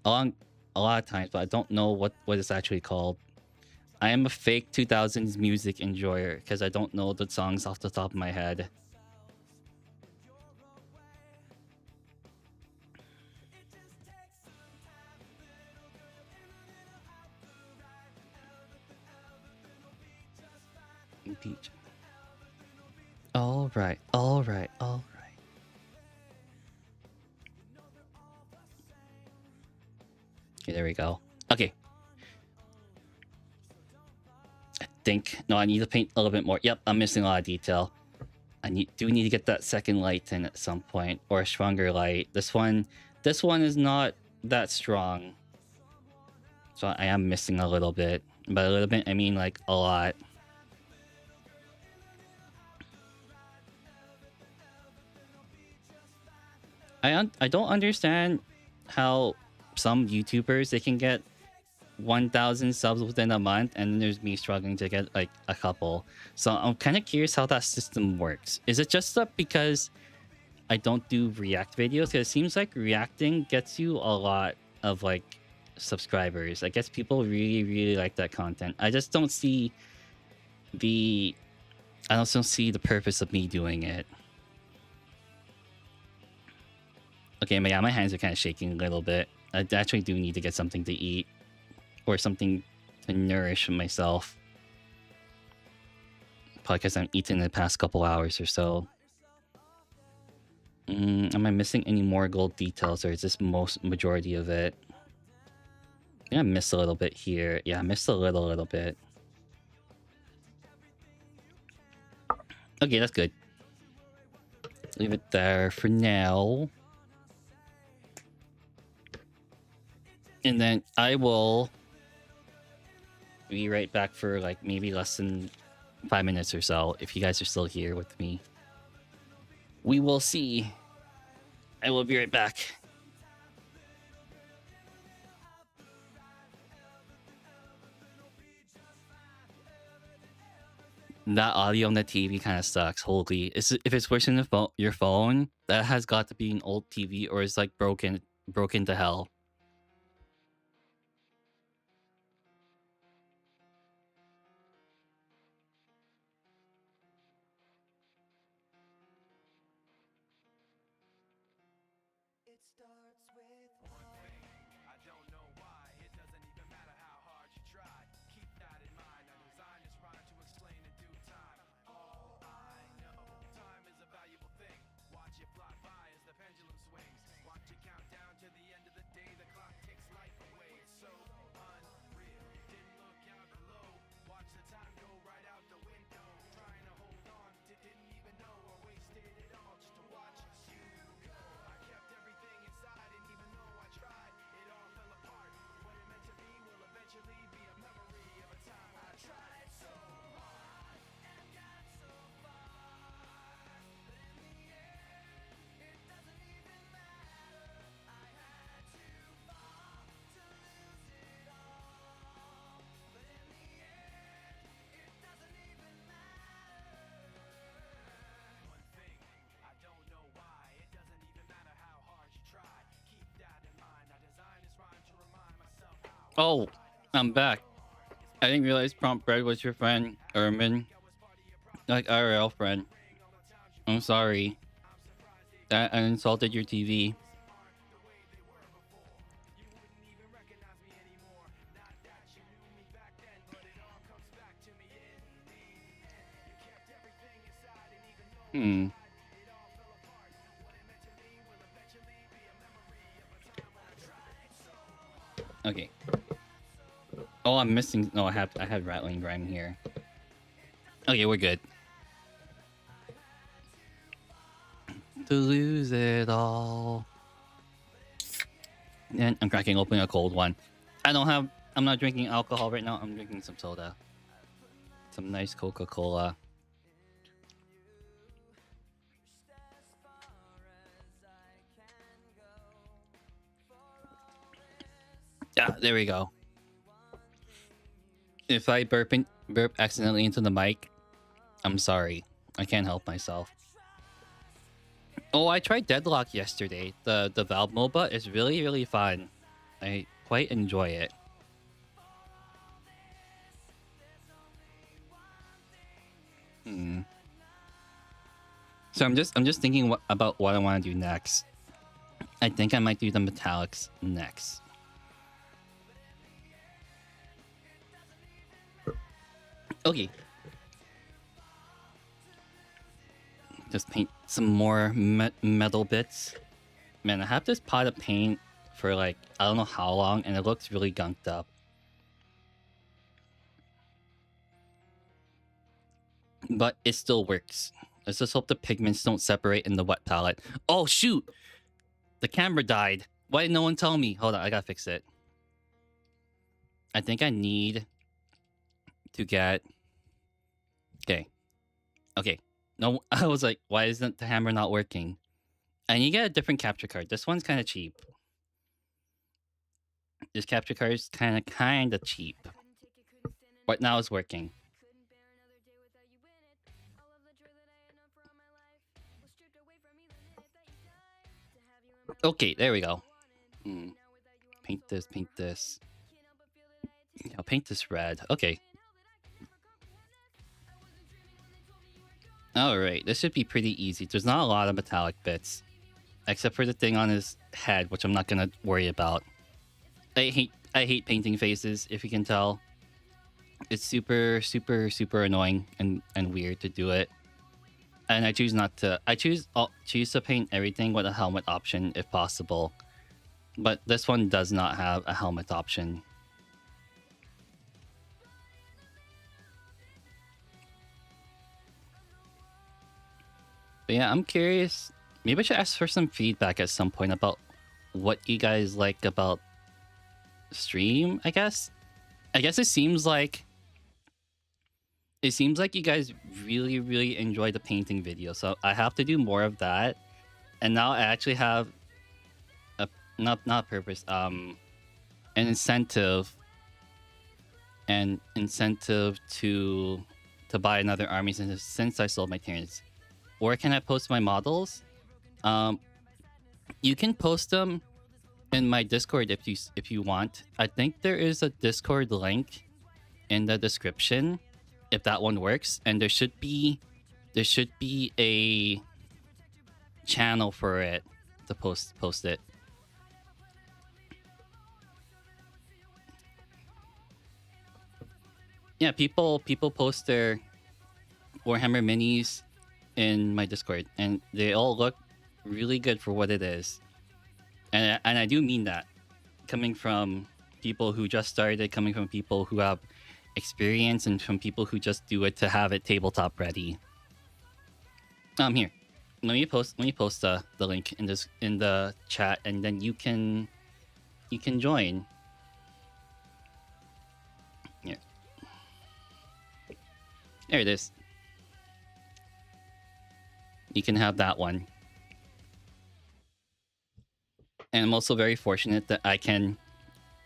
a lot of times, but I don't know what it's actually called. I am a fake 2000s music enjoyer because I don't know the songs off the top of my head. Beach. All right. Okay, there we go. Okay. I think no, I need to paint a little bit more. Yep, I'm missing a lot of detail. I need to get that second light in at some point, or a stronger light. This one is not that strong, so I am missing a little bit. By a little bit, I mean like a lot. I don't understand how some YouTubers, they can get 1,000 subs within a month, and then there's me struggling to get like a couple. So I'm kind of curious how that system works. Is it just because I don't do react videos? Because it seems like reacting gets you a lot of like subscribers. I guess people really like that content. I just don't see the purpose of me doing it. Okay, but yeah, my hands are kind of shaking a little bit. I actually do need to get something to eat, or something to nourish myself. Probably because I'm eating in the past couple hours or so. Am I missing any more gold details, or is this majority of it? I missed a little bit here. Yeah, I missed a little bit. Okay, that's good. Leave it there for now. And then I will be right back for like maybe less than 5 minutes or so, if you guys are still here with me. We will see. I will be right back. That audio on the TV kind of sucks. Holy, if it's worse than your phone, that has got to be an old TV, or it's like broken to hell. Oh, I'm back. I didn't realize Prompt Bread was your friend, Ermin. Like IRL friend. I'm sorry. That I insulted your TV. Hmm. Okay. Oh, I'm missing. No, I had rattling grime here. Okay, we're good. To lose it all. And I'm cracking open a cold one. I'm not drinking alcohol right now. I'm drinking some soda. Some nice Coca-Cola. Yeah, there we go. If I burp accidentally into the mic, I'm sorry. I can't help myself. Oh, I tried Deadlock yesterday. The Valve MOBA is really, really fun. I quite enjoy it. Hmm. So I'm just thinking about what I want to do next. I think I might do the metallics next. Okay. Just paint some more metal bits. Man, I have this pot of paint for like, I don't know how long, and it looks really gunked up. But it still works. Let's just hope the pigments don't separate in the wet palette. Oh, shoot! The camera died. Why did no one tell me? Hold on, I gotta fix it. I think I need to get... Okay. Okay. No, I was like, why isn't the hammer not working? I need to get a different capture card. This one's kind of cheap. This capture card is kind of cheap. But now it's working. Okay, there we go. Paint this, paint this. I'll paint this red. Okay. Alright, this should be pretty easy. There's not a lot of metallic bits. Except for the thing on his head, which I'm not gonna worry about. I hate painting faces, if you can tell. It's super, super, super annoying and weird to do it. And I choose not to. I choose to paint everything with a helmet option if possible. But this one does not have a helmet option. But yeah, I'm curious. Maybe I should ask for some feedback at some point about what you guys like about stream, I guess. I guess it seems like you guys really, really enjoy the painting video. So I have to do more of that. And now I actually have a not purpose, an incentive to buy another army since I sold my Tyrants. Where can I post my models? You can post them in my Discord if you want. I think there is a Discord link in the description if that one works, and there should be a channel for it to post it. Yeah, people post their Warhammer minis in my Discord, and they all look really good for what it is. And I do mean that, coming from people who just started, coming from people who have experience, and from people who just do it to have it tabletop ready. Here, let me post the link in the chat, and then you can join. Yeah, there it is. You can have that one. And I'm also very fortunate that I can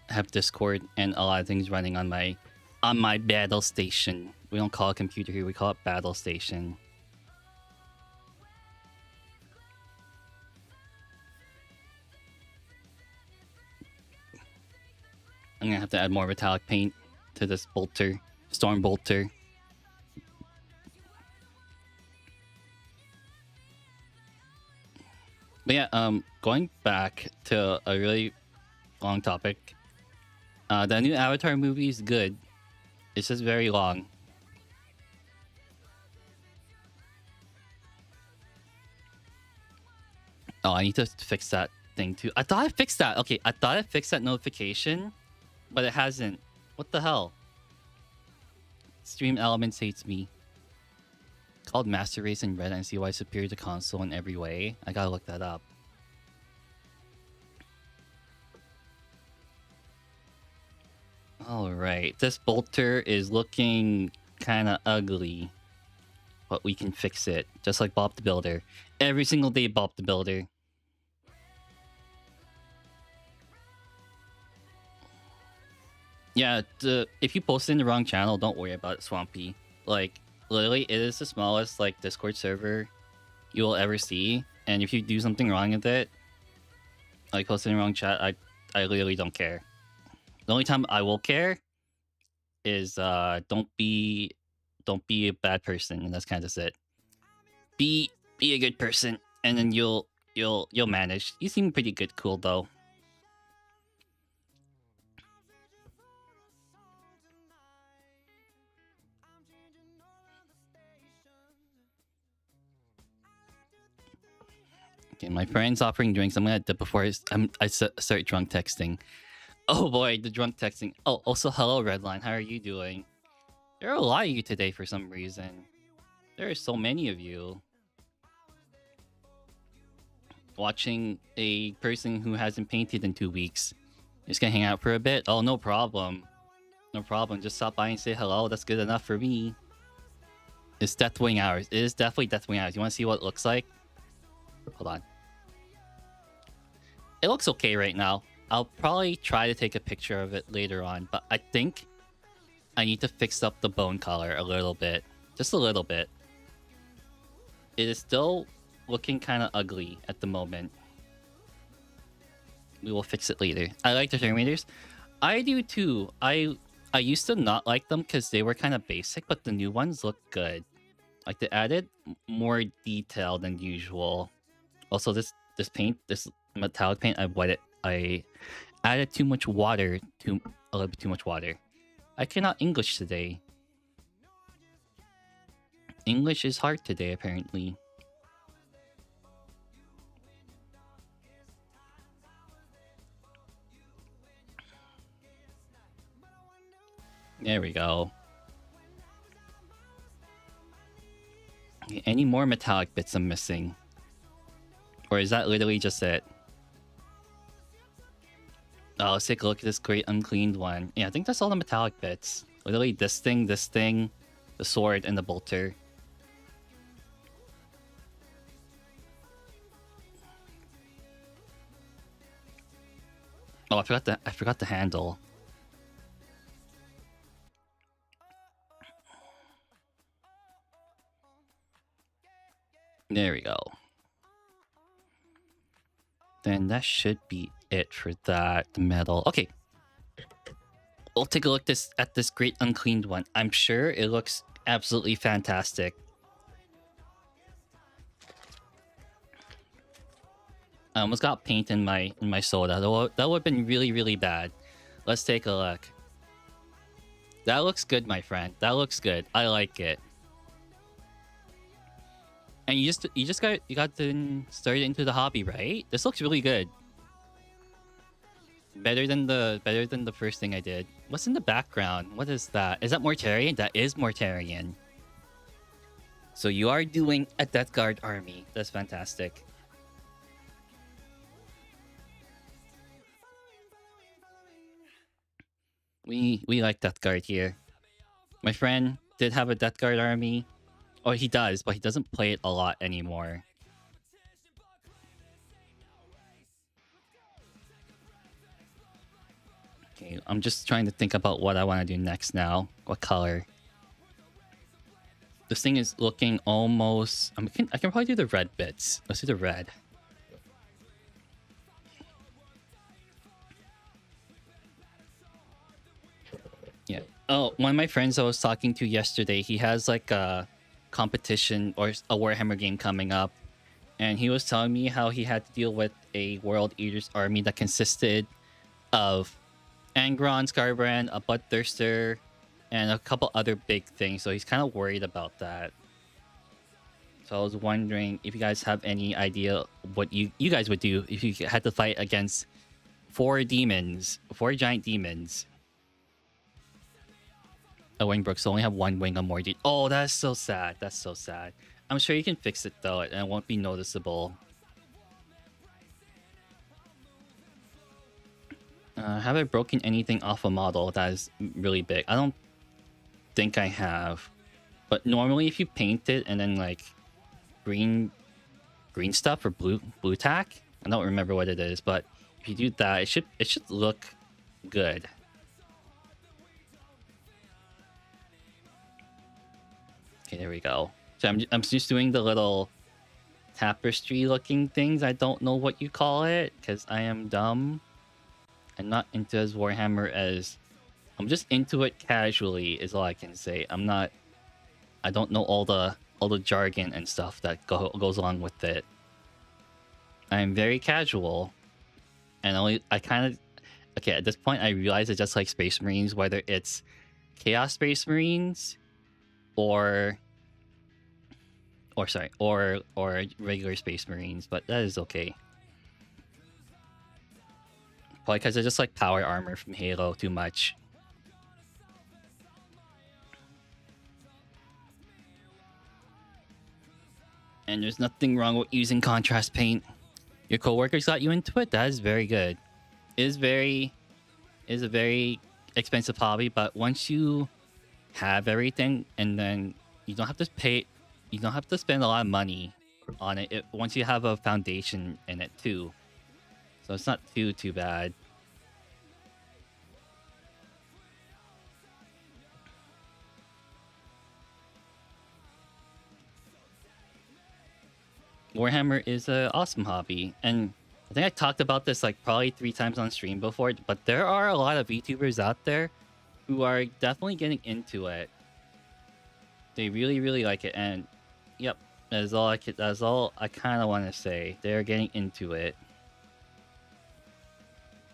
have Discord and a lot of things running on my battle station. We don't call it computer here, we call it battle station. I'm gonna have to add more metallic paint to this bolter, storm bolter. But yeah, going back to a really long topic. The new Avatar movie is good. It's just very long. Oh, I need to fix that thing too. I thought I fixed that. Okay, I thought I fixed that notification, but it hasn't. What the hell? Stream Elements hates me. Called Master Race in Red and see why it's superior to console in every way. I gotta look that up. Alright, this bolter is looking kind of ugly. But we can fix it. Just like Bob the Builder. Every single day, Bob the Builder. Yeah, if you post it in the wrong channel, don't worry about it, Swampy. Like, literally, it is the smallest, like, Discord server you will ever see. And if you do something wrong with it, like post it in the wrong chat, I literally don't care. The only time I will care is don't be a bad person, and that's kind of it. Be a good person, and then you'll manage. You seem pretty good, cool though. Okay, my friend's offering drinks. I'm gonna dip before I start drunk texting. Oh boy, the drunk texting. Oh, also hello Redline. How are you doing? There are a lot of you today for some reason. There are so many of you. Watching a person who hasn't painted in 2 weeks. Just gonna hang out for a bit? Oh, no problem. No problem. Just stop by and say hello. That's good enough for me. It's Deathwing hours. It is definitely Deathwing hours. You want to see what it looks like? Hold on. It looks okay right now. I'll probably try to take a picture of it later on, but I think I need to fix up the bone color a little bit. Just a little bit. It is still looking kind of ugly at the moment. We will fix it later. I like the Terminators. I do too. I used to not like them because they were kind of basic, but the new ones look good. Like they added more detail than usual. Also, this paint, this metallic paint, I added too much water, a little bit too much water. I cannot English today. English is hard today, apparently. There we go. Okay, any more metallic bits I'm missing? Or is that literally just it? Oh, let's take a look at this great uncleaned one. Yeah, I think that's all the metallic bits. Literally this thing, the sword, and the bolter. Oh, I forgot the handle. There we go. Then that should be it for that metal. Okay. We'll take a look at this great uncleaned one. I'm sure it looks absolutely fantastic. I almost got paint in my soda. That would have been really, really bad. Let's take a look. That looks good, my friend. That looks good. I like it. And you got started into the hobby, right? This looks really good. Better than the first thing I did. What's in the background? What is that? Is that Mortarion? That is Mortarion. So you are doing a Death Guard army. That's fantastic. We like Death Guard here. My friend did have a Death Guard army. Oh, he does, but he doesn't play it a lot anymore. Okay, I'm just trying to think about what I want to do next now. What color? This thing is looking almost... I can probably do the red bits. Let's do the red. Yeah. Oh, one of my friends I was talking to yesterday, he has like a competition or a Warhammer game coming up, and he was telling me how he had to deal with a World Eaters army that consisted of Angron, Scarbrand, a Bloodthirster, and a couple other big things. So he's kind of worried about that. So I was wondering if you guys have any idea what you guys would do if you had to fight against four giant demons. A Wingbrooks only have one wing on more. Oh, that's so sad. That's so sad. I'm sure you can fix it though, and it won't be noticeable. Have I broken anything off a model that is really big? I don't think I have. But normally if you paint it and then like green stuff or blue tack, I don't remember what it is, but if you do that, it should look good. Okay, there we go. So I'm just doing the little tapestry looking things. I don't know what you call it because I am dumb. I'm not into as Warhammer as I'm just into it casually is all I can say. I don't know all the jargon and stuff that goes along with it. I'm very casual, and I kind of okay at this point I realize it's just like Space Marines, whether it's Chaos Space Marines or regular Space Marines, but that is okay. Probably because I just like power armor from Halo too much. And there's nothing wrong with using contrast paint. Your coworkers got you into it. That is very good. It is a very expensive hobby, but once you have everything, and then you don't have to spend a lot of money on it. Once you have a foundation in it too, so it's not too bad. Warhammer is an awesome hobby, and I think I talked about this like probably 3 times on stream before, but there are a lot of VTubers out there who are definitely getting into it. They really like it, and yep, that's all I kind of want to say. They're getting into it.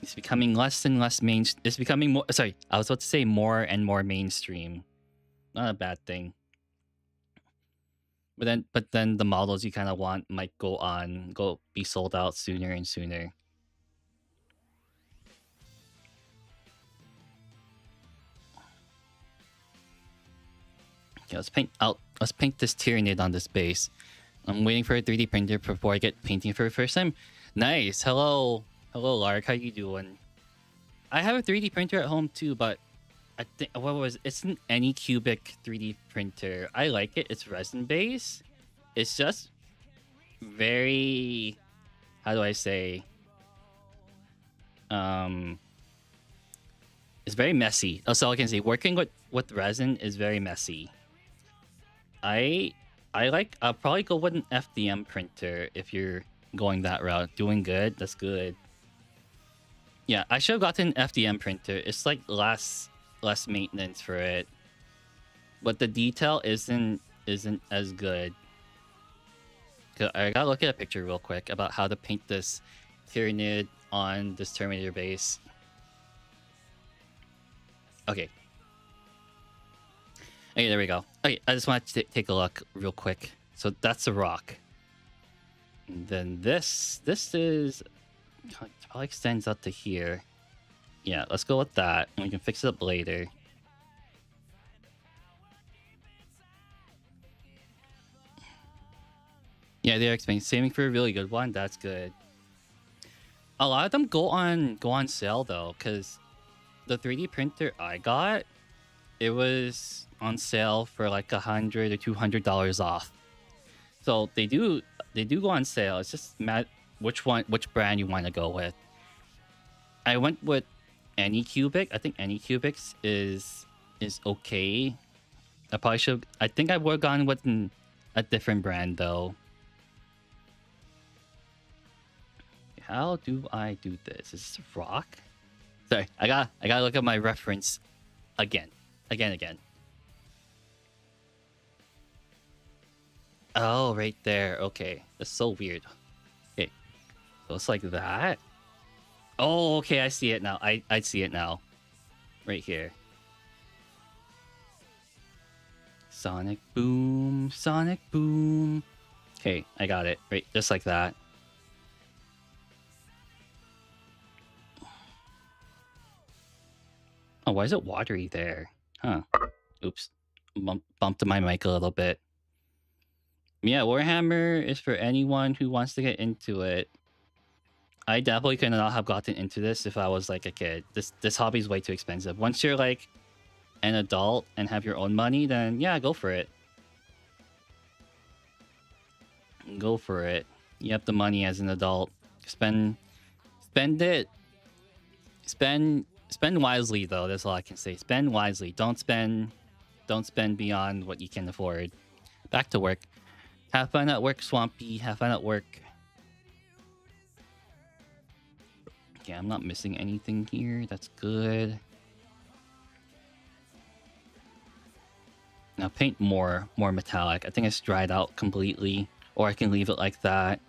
It's becoming less and less it's becoming more, sorry, I was about to say more and more mainstream. Not a bad thing. But then the models you kind of want might go be sold out sooner and sooner. Okay, let's paint this Tyranid on this base. I'm waiting for a 3D printer before I get painting for the first time. Nice. Hello, Lark. How you doing? I have a 3D printer at home too, but I think it's an Anycubic 3D printer. I like it. It's resin based. It's just very, how do I say? It's very messy. That's all I can say. Working with resin is very messy. I'll probably go with an FDM printer if you're going that route. Doing good. That's good. Yeah, I should have gotten an FDM printer. It's like less maintenance for it, but the detail isn't as good. I gotta look at a picture real quick about how to paint this Tyranid on this Terminator base. Okay. Okay, there we go. Okay, I just want to take a look real quick. So that's a rock. And then this is probably extends out to here. Yeah, let's go with that, and we can fix it up later. Yeah, they're expensive. Saving for a really good one. That's good. A lot of them go on sale though, because the 3D printer I got, it was on sale for like $100 or $200 off. So they do go on sale. It's just which brand you want to go with. I went with Anycubic. I think Anycubic is okay. I think I would have gone with a different brand though. How do I do this? Is this rock? Sorry, I gotta look at my reference Again. Again. Oh, right there. Okay. That's so weird. Okay. So it's like that. Oh, okay. I see it now. I see it now. Right here. Sonic boom. Sonic boom. Okay. I got it. Right. Just like that. Oh, why is it watery there? Huh. Oops. Bumped my mic a little bit. Yeah, Warhammer is for anyone who wants to get into it. I definitely could not have gotten into this if I was like a kid. This hobby is way too expensive. Once you're like an adult and have your own money, then yeah, go for it. Go for it. You have the money as an adult. Spend it. Spend wisely though. That's all I can say. Spend wisely. Don't spend beyond what you can afford. Back to work. Have fun at work, Swampy. Have fun at work. Okay, I'm not missing anything here. That's good. Now paint more metallic. I think it's dried out completely, or I can leave it like that.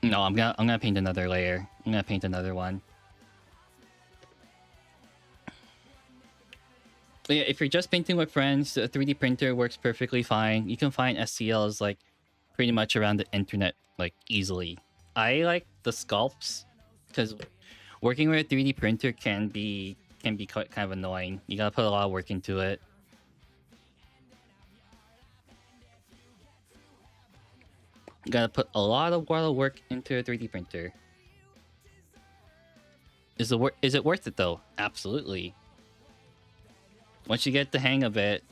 No, I'm gonna paint another layer. I'm gonna paint another one. But yeah, if you're just painting with friends, a 3D printer works perfectly fine. You can find STLs like pretty much around the internet like easily. I like the sculpts because working with a 3D printer can be quite kind of annoying. You gotta put a lot of work into it. You gotta put a lot of work into a 3D printer. Is it worth it though? Absolutely. Once you get the hang of it,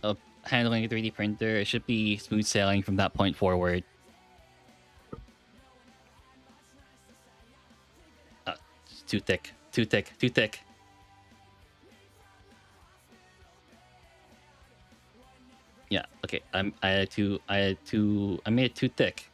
of handling a 3D printer, it should be smooth sailing from that point forward. It's too thick. Too thick. Too thick. Yeah, okay. I made it too thick.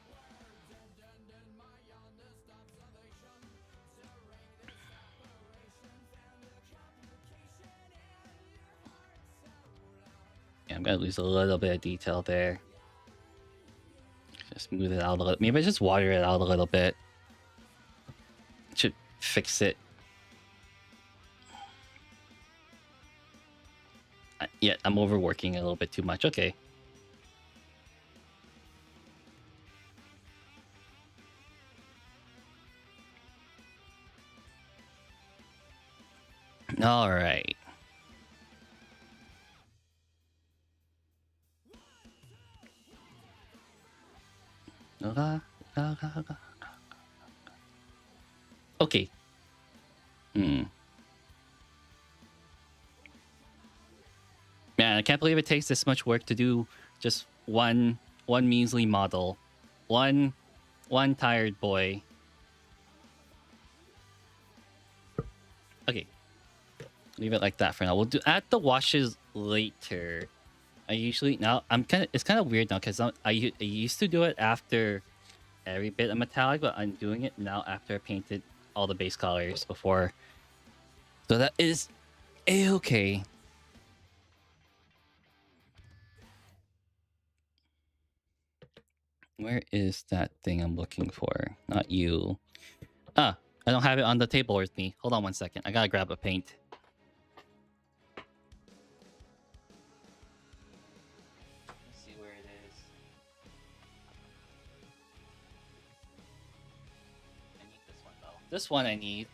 Yeah, I'm gonna lose a little bit of detail there. Just smooth it out a little. Maybe I just water it out a little bit. Should fix it. Yeah, I'm overworking a little bit too much. Okay. All right. Okay. Man, I can't believe it takes this much work to do just one measly model. One tired boy. Okay. Leave it like that for now. We'll add the washes later. I usually it's kind of weird now because I used to do it after every bit of metallic, but I'm doing it now after I painted all the base colors before. So that is a-okay. Where is that thing I'm looking for? Not you. I don't have it on the table with me. Hold on one second. I gotta grab a paint. Let's see where it is. I need this one though. This one I need.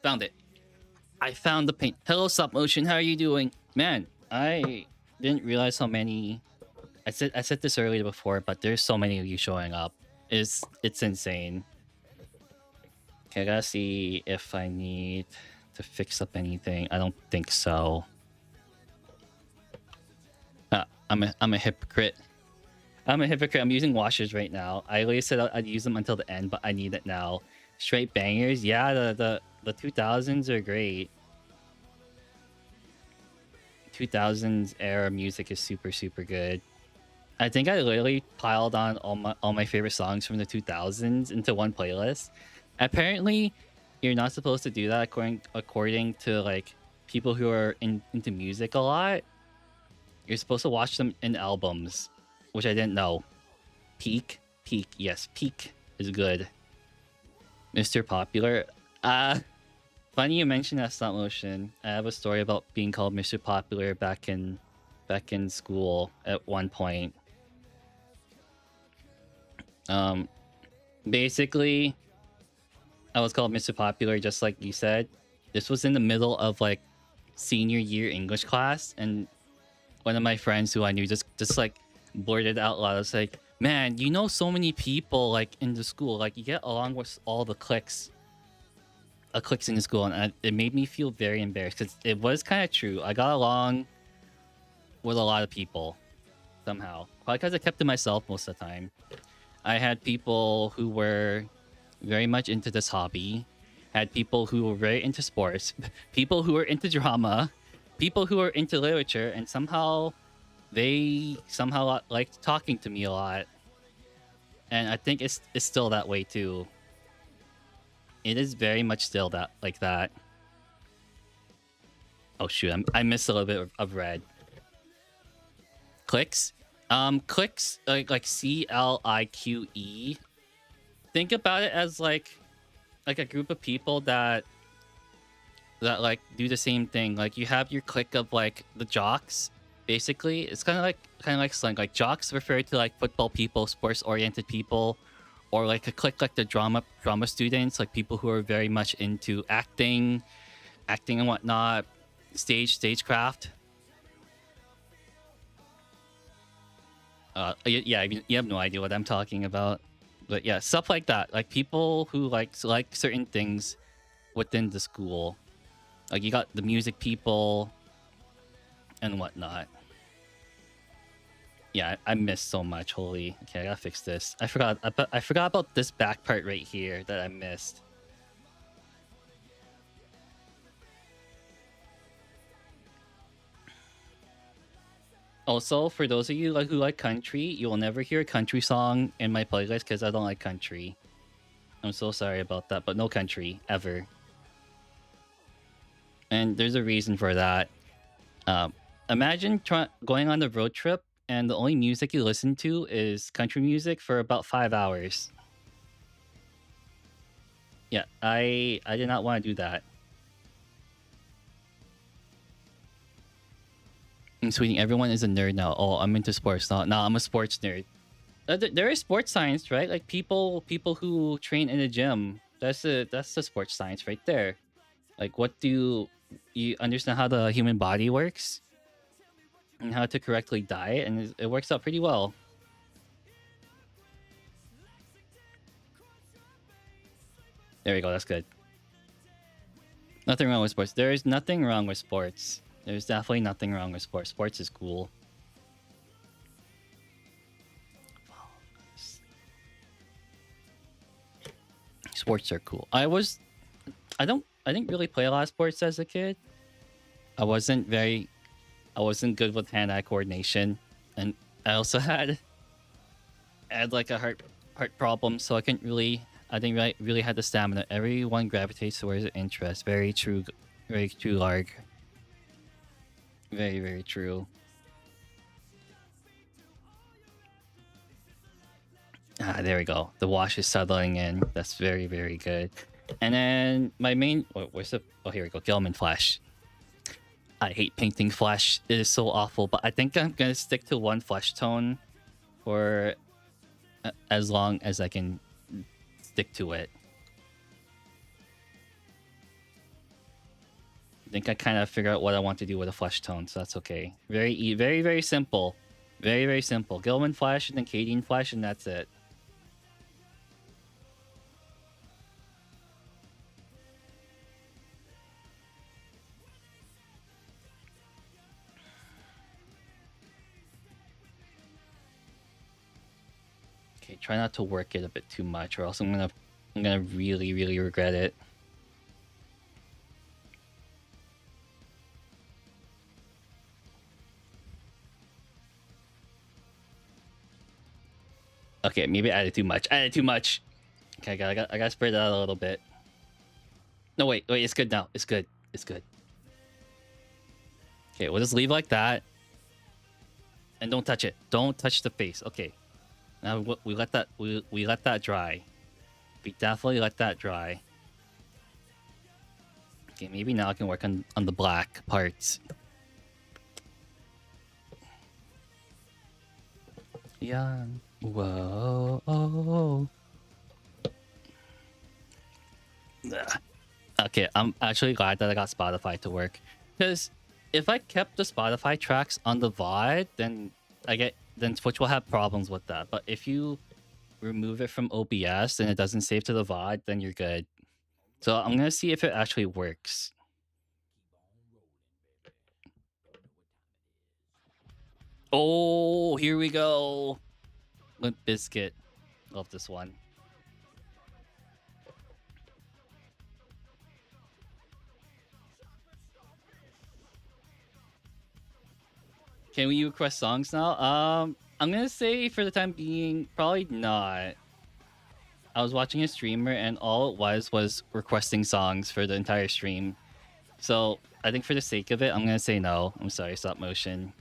Found it. I found the paint. Hello, Stop Motion. How are you doing? Man, I didn't realize how many... I said this earlier before, but there's so many of you showing up. It's insane. Okay, I gotta see if I need to fix up anything. I don't think so. I'm a hypocrite. I'm a hypocrite. I'm using washers right now. I always said I'd use them until the end, but I need it now. Straight bangers. Yeah, the 2000s are great. 2000s era music is super good. I think I literally piled on all my favorite songs from the 2000s into one playlist. Apparently, you're not supposed to do that according to like people who are into music a lot. You're supposed to watch them in albums, which I didn't know. Peak, yes, Peak is good. Mr. Popular. Uh Funny you mentioned that stop motion. I have a story about being called Mr. Popular back in school at one point. Um Basically, I was called Mr. Popular just like you said. This was in the middle of like senior year English class, and one of my friends who I knew just like blurted out loud. It's like, man, you know so many people like in the school, like you get along with all the cliques in the school, and it made me feel very embarrassed because it was kind of true. I got along with a lot of people somehow, probably because I kept to myself most of the time. I had people who were very much into this hobby, had people who were very into sports, people who were into drama, people who were into literature, and somehow they somehow liked talking to me a lot. And I think it's still that way too. It is very much still that like that. Oh shoot, I missed a little bit of red. Clicks? Clicks like CLIQE. Think about it as like a group of people that like do the same thing. Like you have your clique of like the jocks. Basically, it's kind of like slang. Like jocks refer to like football people, sports oriented people, or like a clique like the drama students, like people who are very much into acting and whatnot, stagecraft. Yeah, I mean, you have no idea what I'm talking about, but yeah, stuff like that. Like people who like certain things within the school. Like you got the music people and whatnot. Yeah, I missed so much. Holy, okay, I gotta fix this. I forgot about this back part right here that I missed. Also, for those of you like who like country, you will never hear a country song in my playlist because I don't like country. I'm so sorry about that, but no country ever. And there's a reason for that. Imagine going on a road trip and the only music you listen to is country music for about 5 hours. Yeah, I did not want to do that. I'm tweeting, everyone is a nerd now. Oh, I'm into sports now. No, I'm a sports nerd. There is sports science, right? Like people who train in a gym. That's the sports science right there. Like, what do you understand how the human body works and how to correctly diet, and it works out pretty well. There we go. That's good. Nothing wrong with sports. There is nothing wrong with sports. There's definitely nothing wrong with sports. Sports is cool. Sports are cool. I didn't really play a lot of sports as a kid. I wasn't good with hand-eye coordination, and I also had like a heart problem, so I didn't really have the stamina. Everyone gravitates towards their interest. Very true, Larg. Very, very true. There we go. The wash is settling in. That's very, very good. And then my main... where's the... Oh, here we go. Gilman Flash. I hate painting flesh. It is so awful, but I think I'm going to stick to one flesh tone for as long as I can stick to it. I think I kind of figure out what I want to do with a flesh tone, so that's okay. Very, very, very simple. Very, very simple. Gilman Flash and then Cadian Flash, and that's it. Okay, try not to work it a bit too much, or else I'm gonna really, really regret it. Okay, maybe I added too much. I added too much. Okay, I gotta spread that out a little bit. No, wait, it's good now. It's good. It's good. Okay, we'll just leave like that. And don't touch it. Don't touch the face. Okay. Now we let that we let that dry. We definitely let that dry. Okay, maybe now I can work on the black parts. Yeah. Whoa. Oh. Okay, I'm actually glad that I got Spotify to work. Because if I kept the Spotify tracks on the VOD, then Twitch will have problems with that. But if you remove it from OBS and it doesn't save to the VOD, then you're good. So I'm gonna see if it actually works. Oh, here we go. Limp Biscuit. Love this one. Can we request songs now? I'm gonna say for the time being, probably not. I was watching a streamer and all it was requesting songs for the entire stream. So I think for the sake of it, I'm gonna say no. I'm sorry, stop motion.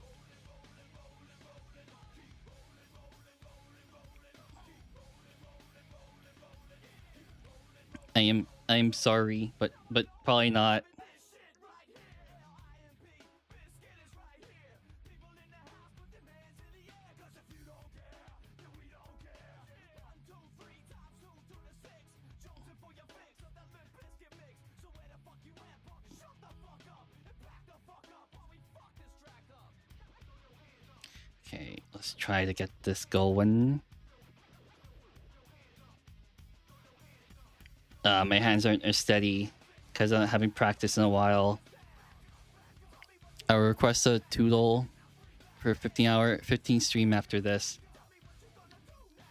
I'm sorry, but probably not. Okay, let's try to get this going. My hands aren't as steady because I haven't practiced in a while. I'll request a toodle for 15 stream after this.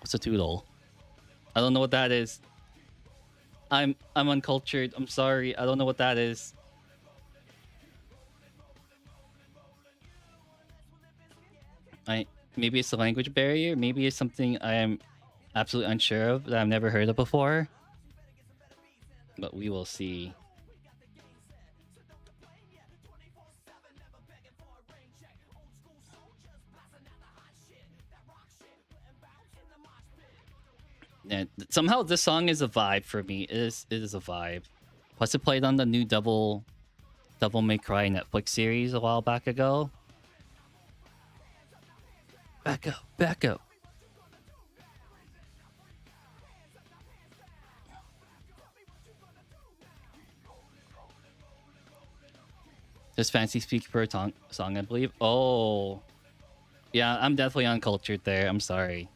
What's a toodle? I don't know what that is. I'm uncultured. I'm sorry. I don't know what that is. Maybe it's a language barrier. Maybe it's something I am absolutely unsure of that I've never heard of before. But we will see. And somehow this song is a vibe for me. It is a vibe. Plus, it played on the new Devil May Cry Netflix series a while back ago. Back up, back up. Just fancy speak for a song, I believe. Oh, yeah, I'm definitely uncultured there. I'm sorry.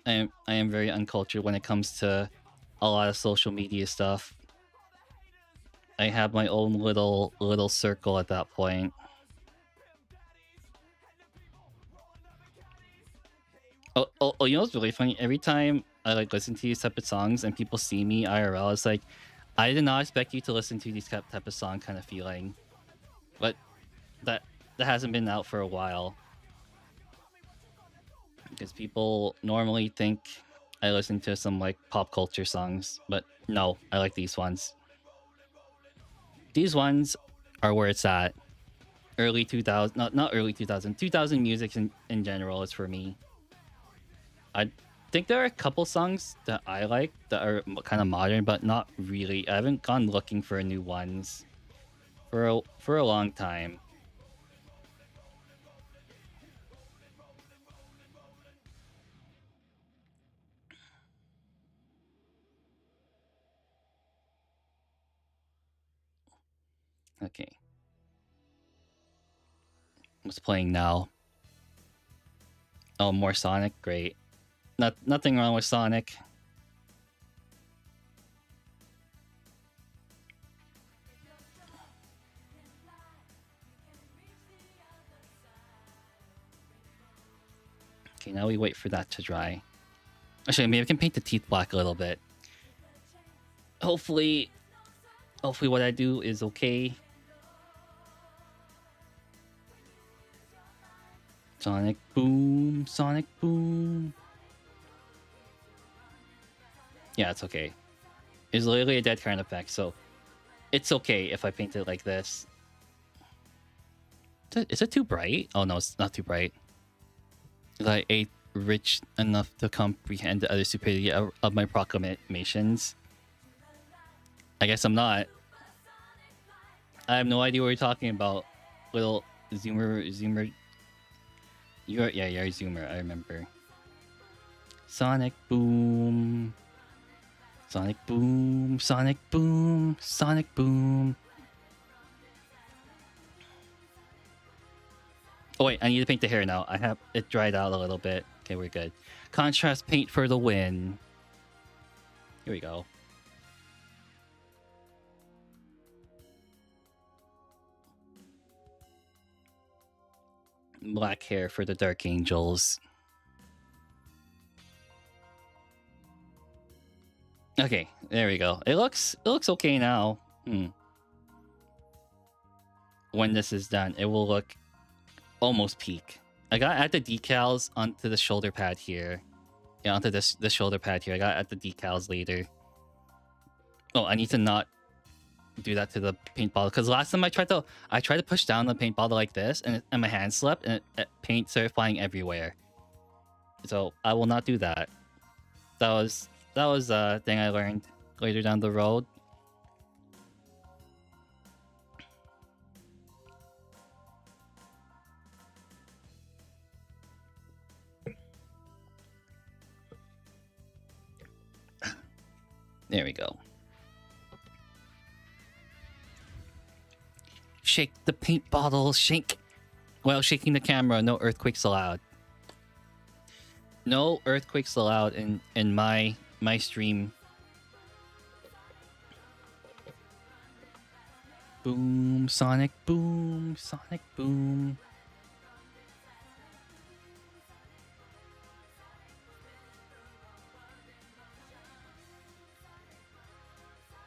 I am very uncultured when it comes to a lot of social media stuff. I have my own little circle at that point. Oh, you know what's really funny? Every time I listen to these type of songs and people see me IRL, it's like, I did not expect you to listen to these type of song kind of feeling. But that hasn't been out for a while. Because people normally think I listen to some pop culture songs, but no, I like these ones. These ones are where it's at. Early 2000, not early 2000, 2000 music in general is for me. I think there are a couple songs that I like that are kind of modern, but not really. I haven't gone looking for new ones for a long time. Okay. What's playing now? Oh, more Sonic? Great. Nothing wrong with Sonic. Okay, now we wait for that to dry. Actually, maybe I can paint the teeth black a little bit. Hopefully what I do is okay. Sonic Boom. boom, sonic boom. Yeah, it's okay. It's literally a dead current effect, so it's okay if I paint it like this. Is it too bright? Oh no, it's not too bright. Is I ate rich enough to comprehend the other stupidity of my proclamations? I guess I'm not. I have no idea what you're talking about. Little zoomer. You're a zoomer, I remember. Sonic boom. Sonic boom. Sonic boom. Sonic boom. Oh wait, I need to paint the hair now. I have it dried out a little bit. Okay, we're good. Contrast paint for the win. Here we go. Black hair for the Dark Angels. Okay, there we go. It looks okay now. When this is done, it will look almost peak. I got at the decals onto the shoulder pad here. Yeah, onto the shoulder pad here. I got at the decals later. Oh, I need to not do that to the paint bottle, because last time I tried to push down the paint bottle like this, and my hand slipped, and paint started flying everywhere. So I will not do that. That was a thing I learned later down the road. There we go. Shake the paint bottle, shake. While shaking the camera, no earthquakes allowed. No earthquakes allowed in my stream. Boom, sonic boom, sonic boom.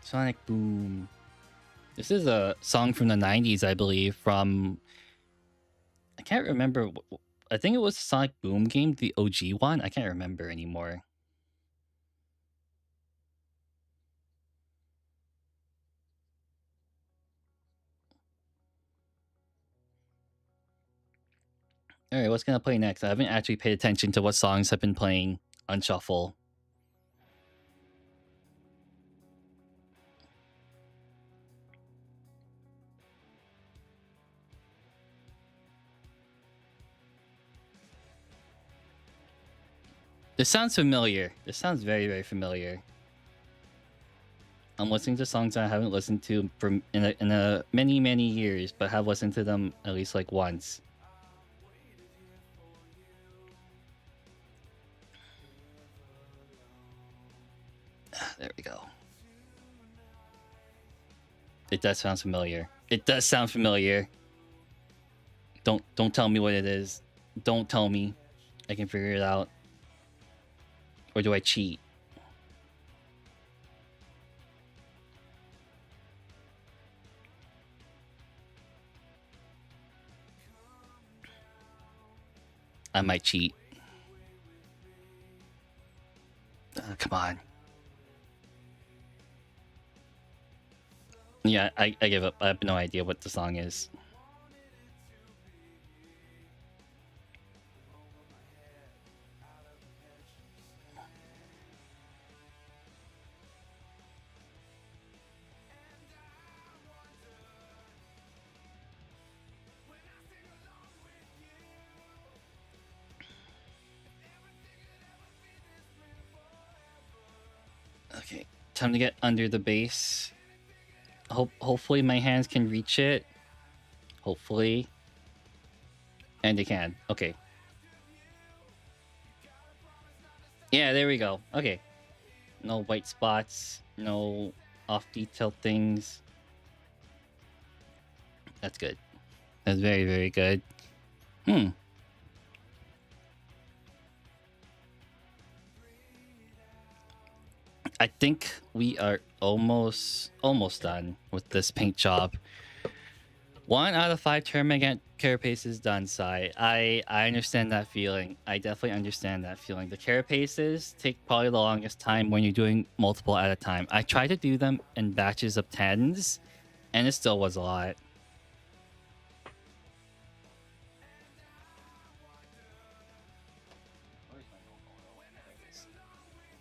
Sonic boom. This is a song from the 90s, I believe, from... I can't remember. I think it was Sonic Boom game, the OG one. I can't remember anymore. Alright, what's gonna play next? I haven't actually paid attention to what songs have been playing on Shuffle. This sounds familiar. This sounds very, very familiar. I'm listening to songs I haven't listened to for in a many, many years, but have listened to them at least like once. There we go. It does sound familiar. It does sound familiar. Don't tell me what it is. Don't tell me. I can figure it out. Or do I cheat? I might cheat. Come on. Yeah, I give up. I have no idea what the song is. Okay, time to get under the base. Hopefully my hands can reach it. Hopefully. And they can. Okay. Yeah, there we go. Okay. No white spots. No off-detail things. That's good. That's very, very good. I think we are almost done with this paint job. 1 out of 5 tournament carapaces done, Sai. I understand that feeling. I definitely understand that feeling. The carapaces take probably the longest time when you're doing multiple at a time. I tried to do them in batches of 10s, and it still was a lot.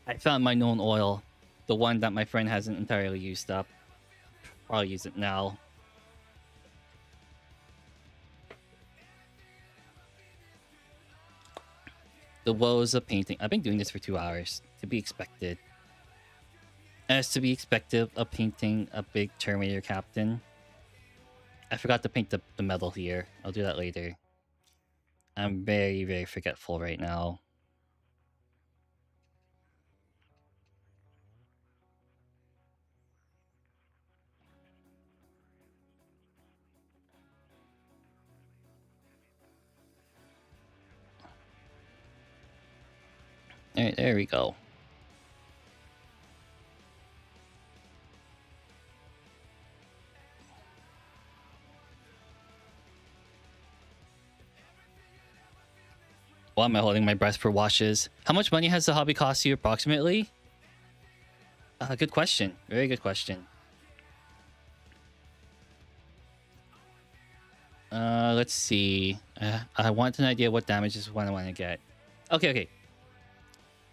I found my known oil, the one that my friend hasn't entirely used up. I'll use it now. The woes of painting. I've been doing this for 2 hours. To be expected. As to be expected of painting a big Terminator captain. I forgot to paint the metal here. I'll do that later. I'm very, very forgetful right now. Alright, there we go. Why am I holding my breath for washes? How much money has the hobby cost you approximately? Good question. Very good question. Let's see. I want an idea what damages I want to get. Okay.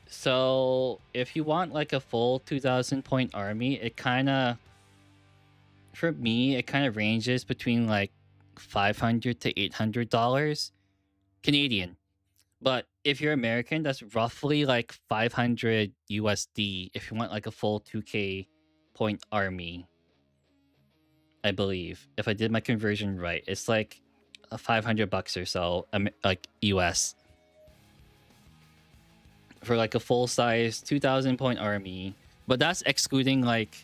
So, if you want like a full 2,000 point army, it kind of... For me, it kind of ranges between like $500 to $800 Canadian. But if you're American, that's roughly like 500 USD if you want like a full 2K point army. I believe. If I did my conversion right, it's like $500 or so, like US. For like a full size 2,000 point army. But that's excluding like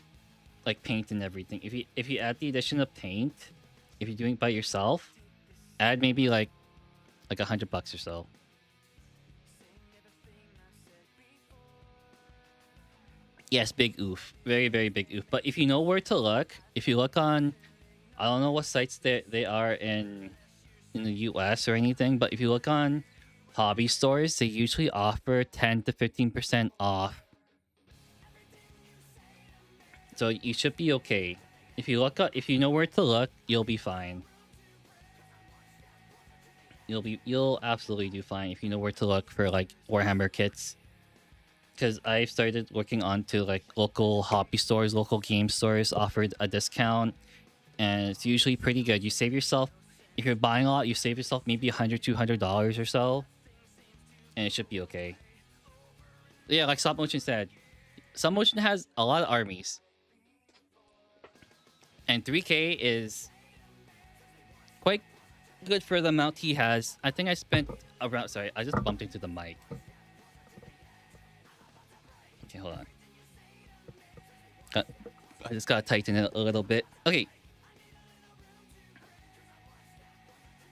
paint and everything. If you add the addition of paint, if you're doing it by yourself, add maybe like $100 or so. Yes, big oof. Very, very big oof. But if you know where to look, if you look on, I don't know what sites they are in the US or anything, but if you look on hobby stores, they usually offer 10 to 15% off. So you should be okay. If you know where to look, you'll be fine. You'll absolutely do fine if you know where to look for like Warhammer kits. Because I've started looking onto like local hobby stores, local game stores offered a discount, and it's usually pretty good. You save yourself, if you're buying a lot, you save yourself maybe $100-$200 or so, and it should be okay. Yeah, like Stop Motion said, Stop Motion has a lot of armies, and 3K is quite good for the amount he has. I think I spent around... Sorry, I just bumped into the mic. Okay, hold on. I just gotta tighten it a little bit. Okay.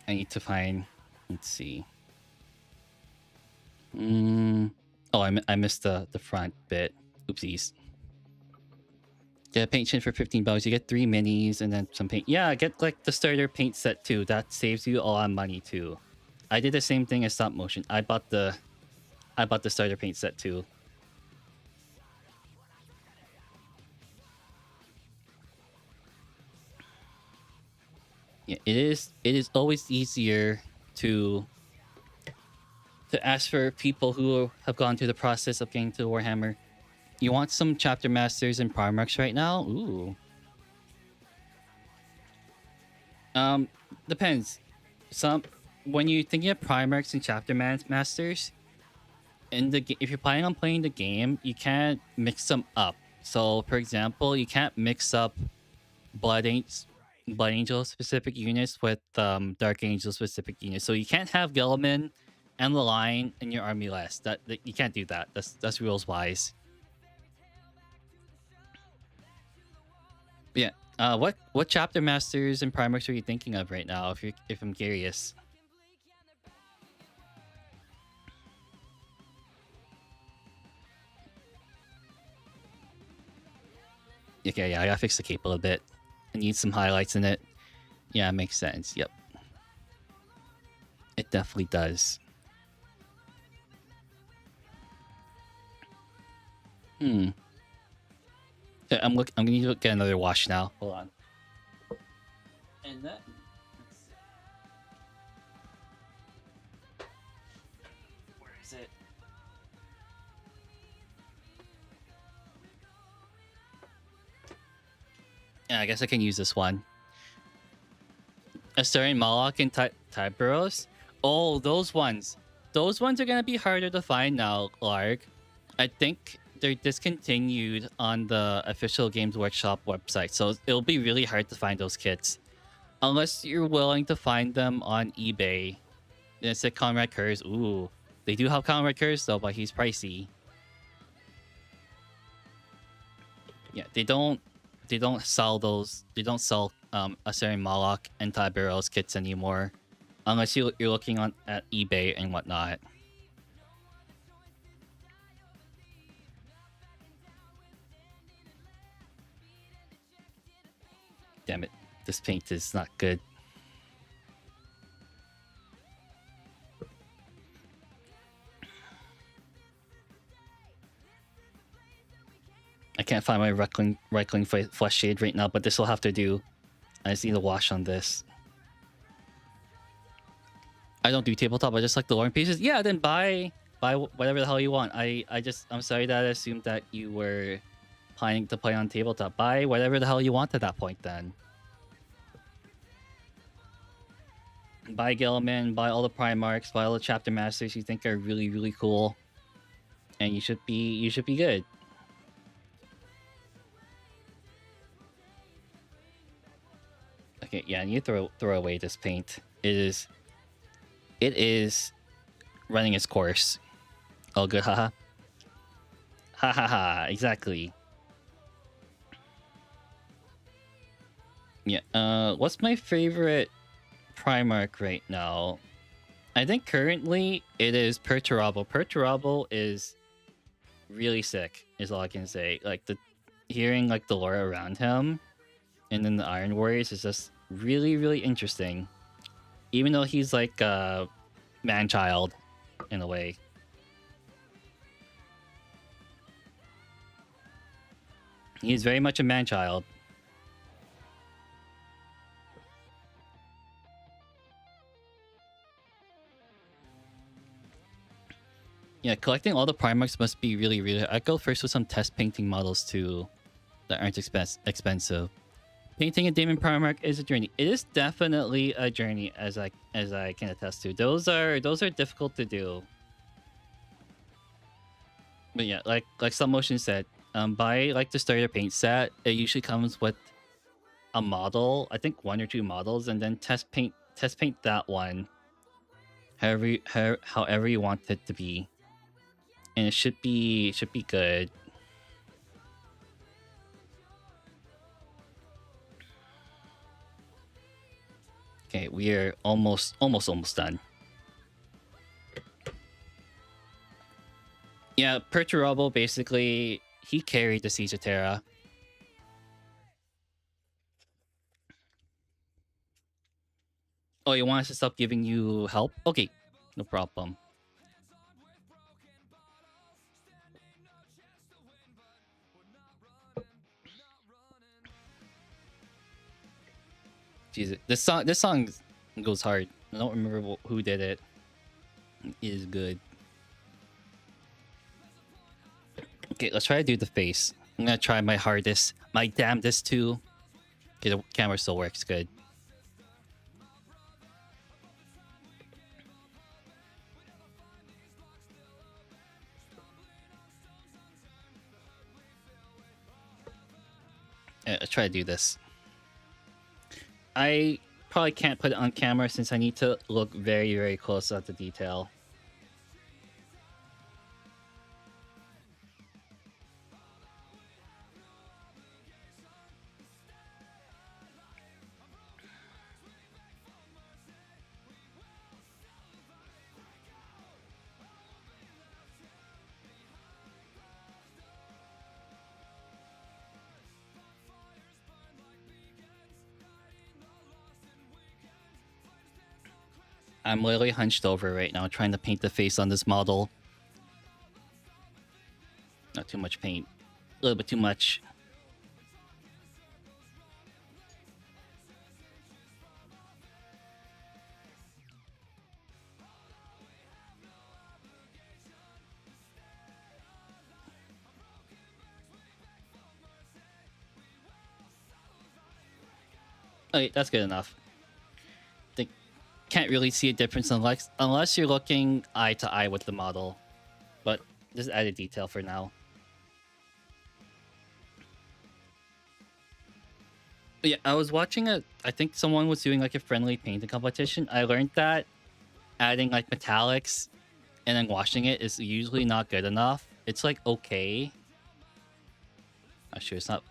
I need to find... Let's see. Oh, I missed the front bit. Oopsies. Get a paint chin for $15. You get 3 minis and then some paint. Yeah, get like the starter paint set too. That saves you a lot of money too. I did the same thing as Stop Motion. I bought the starter paint set too. Yeah, it is always easier to ask for people who have gone through the process of getting to Warhammer. You want some chapter masters and Primarchs right now? Ooh. Depends. When you're thinking of Primarchs and chapter masters, if you're planning on playing the game, you can't mix them up. So, for example, you can't mix up Blood Angel specific units with Dark Angel specific units. So you can't have Gilliman and the Line in your army list. That you can't do that. That's rules wise. Yeah. What chapter masters and Primarchs are you thinking of right now? If I'm curious. Okay, yeah, I gotta fix the cape a little bit. I need some highlights in it. Yeah, makes sense. Yep. It definitely does. Hmm. I'm gonna need to get another wash now. Hold on. And that. Let's see. Where is it? Yeah, I guess I can use this one. Asterion Moloch and Tyberos. Oh, those ones. Those ones are gonna be harder to find now, Lark. I think they're discontinued on the official Games Workshop website, so it'll be really hard to find those kits. Unless you're willing to find them on eBay. It's like Conrad Curse. Ooh. They do have Conrad Curse though, but he's pricey. Yeah, they don't sell those. They don't sell Aserion Moloch and Tyberos kits anymore. Unless you're looking on at eBay and whatnot. Damn it. This paint is not good. I can't find my Reckling Flesh Shade right now, but this will have to do. I just need a wash on this. I don't do tabletop. I just like the lore pieces. Yeah, then buy whatever the hell you want. I'm sorry that I assumed that you were planning to play on tabletop. Buy whatever the hell you want at that point then. Buy Gilliman, buy all the Primarchs, buy all the Chapter Masters you think are really, really cool. And you should be good. Okay, yeah, you throw away this paint. It is running its course. Oh good, haha. Ha ha ha, exactly. Yeah, what's my favorite Primarch right now? I think currently it is Perturabo. Perturabo is really sick, is all I can say. Like hearing like the lore around him and then the Iron Warriors is just really, really interesting. Even though he's like a man-child in a way. He's very much a man-child. Yeah, collecting all the Primarchs must be really, really... I'd go first with some test painting models too that aren't expensive. Painting a Demon Primarch is a journey. It is definitely a journey, as I can attest to. Those are difficult to do. But yeah, like Some Motion said, buy like the starter paint set. It usually comes with a model, I think 1 or 2 models, and then test paint that one however you want it to be. And it should be good. Okay, we are almost done. Yeah, Perturabo basically he carried the Siege of Terra. Oh, you want us to stop giving you help? Okay, no problem. Jesus, this song goes hard. I don't remember who did it. It is good. Okay, let's try to do the face. I'm gonna try my hardest, my damnedest too. Okay, the camera still works good. Let's try to do this. I probably can't put it on camera since I need to look very, very close at the detail. I'm literally hunched over right now trying to paint the face on this model. Not too much paint. A little bit too much. Okay, that's good enough. They can't really see a difference unless you're looking eye to eye with the model. But just add a detail for now. But yeah, I was watching I think someone was doing like a friendly painting competition. I learned that adding like metallics and then washing it is usually not good enough. It's like okay. Actually, it's not.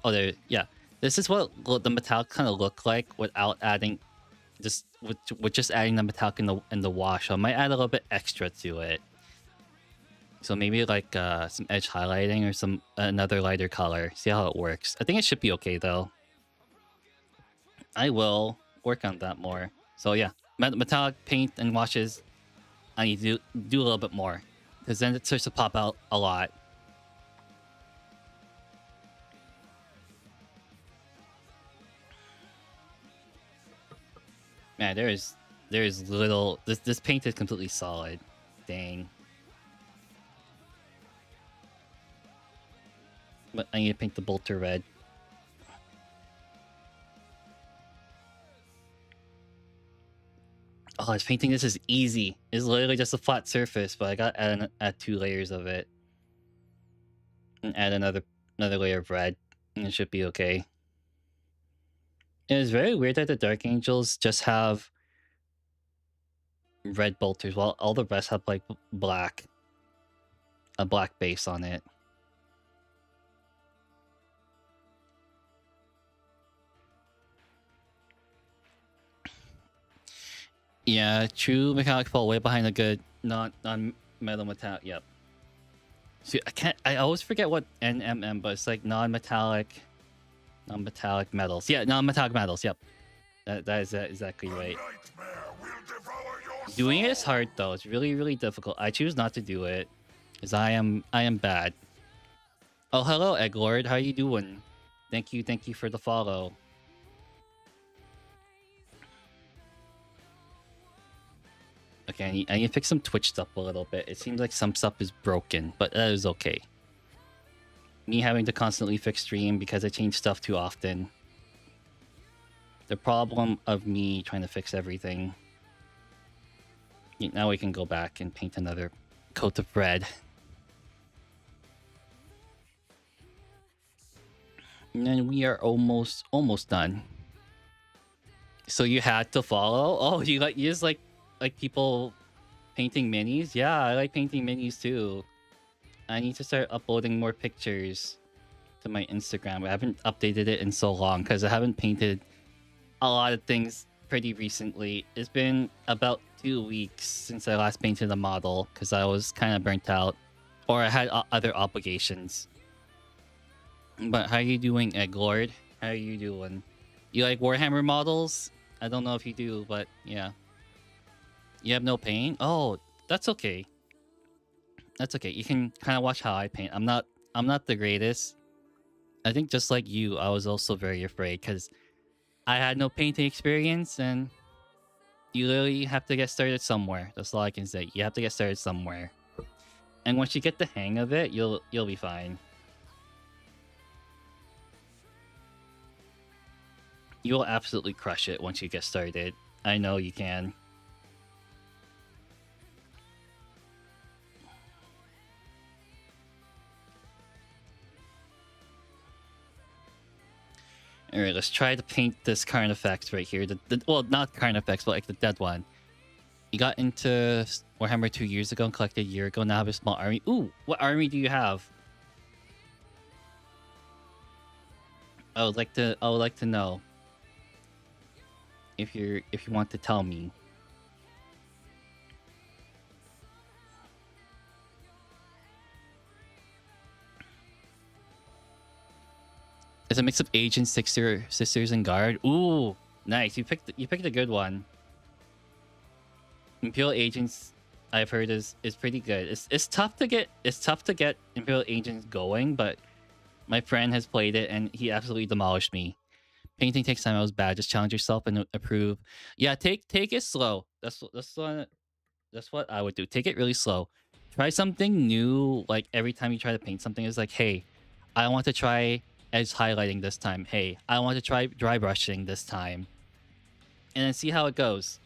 Oh, there. Yeah, this is what the metallic kind of look like without adding, just with just adding the metallic in the wash. So I might add a little bit extra to it. So maybe like some edge highlighting or some another lighter color. See how it works. I think it should be okay though. I will work on that more. So yeah, metallic paint and washes. I need to do a little bit more because then it starts to pop out a lot. Man, there's little. This paint is completely solid. Dang. But I need to paint the bolter red. Oh, painting this is easy. It's literally just a flat surface, but I got to add 2 layers of it. And add another layer of red. And it should be okay. It is very weird that the Dark Angels just have red bolters while all the rest have like black. A black base on it. Yeah, true metallic fall way behind the good non-metal metallic. Yep. See, I always forget what NMM, but it's like non-metallic metals. Yeah, non-metallic metals. Yep. That is exactly right. Doing it is hard though. It's really difficult. I choose not to do it because I am bad. Oh, hello, Egglord. How you doing? Thank you for the follow. Okay, I need to fix some Twitch stuff a little bit. It seems like some stuff is broken, but that is okay. Me having to constantly fix stream because I change stuff too often. The problem of me trying to fix everything. Now we can go back and paint another coat of red. And then we are almost done. So you had to follow? Oh, you just like people painting minis? Yeah, I like painting minis too. I need to start uploading more pictures to my Instagram. I haven't updated it in so long because I haven't painted a lot of things pretty recently. It's been about 2 weeks since I last painted a model because I was kind of burnt out or I had other obligations. But how are you doing, Egglord? How are you doing? You like Warhammer models? I don't know if you do, but yeah. You have no paint? Oh, that's okay. That's okay. You can kind of watch how I paint. I'm not the greatest. I think just like you, I was also very afraid because I had no painting experience and you literally have to get started somewhere. That's all I can say. You have to get started somewhere. And once you get the hang of it, you'll be fine. You will absolutely crush it once you get started. I know you can. Alright, let's try to paint this Carnifex right here. Well, not Carnifex, but like the dead one. You got into Warhammer 2 years ago and collected a year ago. Now have a small army. Ooh, what army do you have? I would like to know if you want to tell me. It's a mix of agents, sisters, and guard. Ooh, nice. You picked a good one. Imperial Agents, I've heard is pretty good. It's tough to get Imperial Agents going, but my friend has played it and he absolutely demolished me. Painting takes time. I was bad. Just challenge yourself and improve. Yeah, take it slow. That's what I would do. Take it really slow. Try something new. Like every time you try to paint something, it's like, hey, I want to try edge highlighting this time. Hey, I want to try dry brushing this time, and then see how it goes.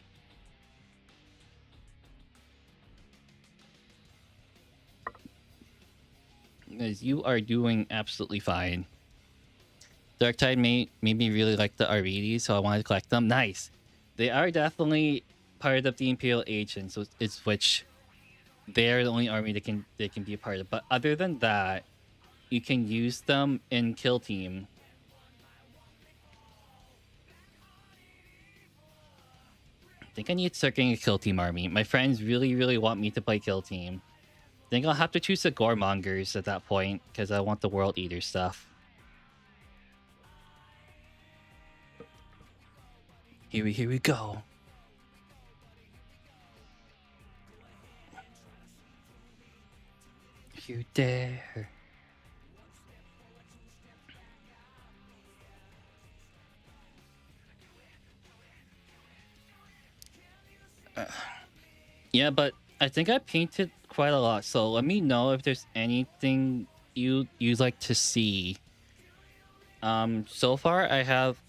Because you are doing absolutely fine. Dark Tide made me really like the RVDs, so I wanted to collect them. Nice. They are definitely part of the Imperial Agents, so it's which they're the only army they can be a part of. But other than that, you can use them in Kill Team. I think I need to start getting a Kill Team army. My friends really want me to play Kill Team. I think I'll have to choose the Goremongers at that point because I want the World Eater stuff. Here we go. You dare. Yeah, but I think I painted quite a lot, so let me know if there's anything you'd like to see. So far I have,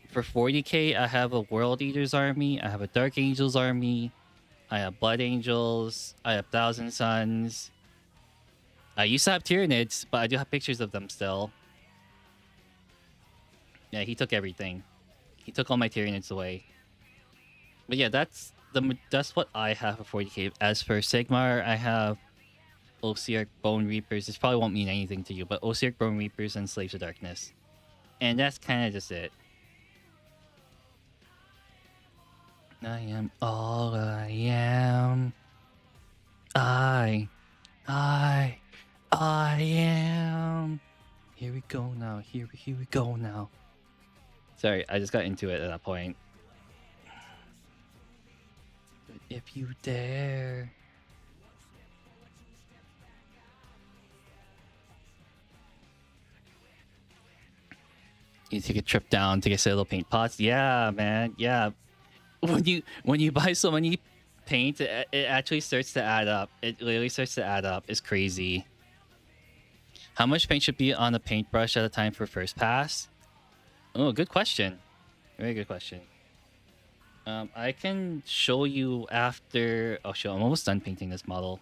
for 40k, I have a World Eaters army, I have a Dark Angels army, I have Blood Angels, I have Thousand Suns. I used to have Tyranids, but I do have pictures of them still. Yeah, he took everything. He took all my Tyranids away. But yeah, that's what I have for 40k. As for Sigmar, I have Osiarch Bone Reapers. This probably won't mean anything to you, but Osiarch Bone Reapers and Slaves of Darkness. And that's kind of just it. I am all I am. I am. Here we go now. Here we go now. Sorry, I just got into it at that point. If you dare. You take a trip down to get little paint pots. Yeah, man. Yeah. When you buy so many paint, it actually starts to add up. It literally starts to add up. It's crazy. How much paint should be on a paintbrush at a time for first pass? Oh, good question. Very good question. I can show you after. Oh, show. I'm almost done painting this model.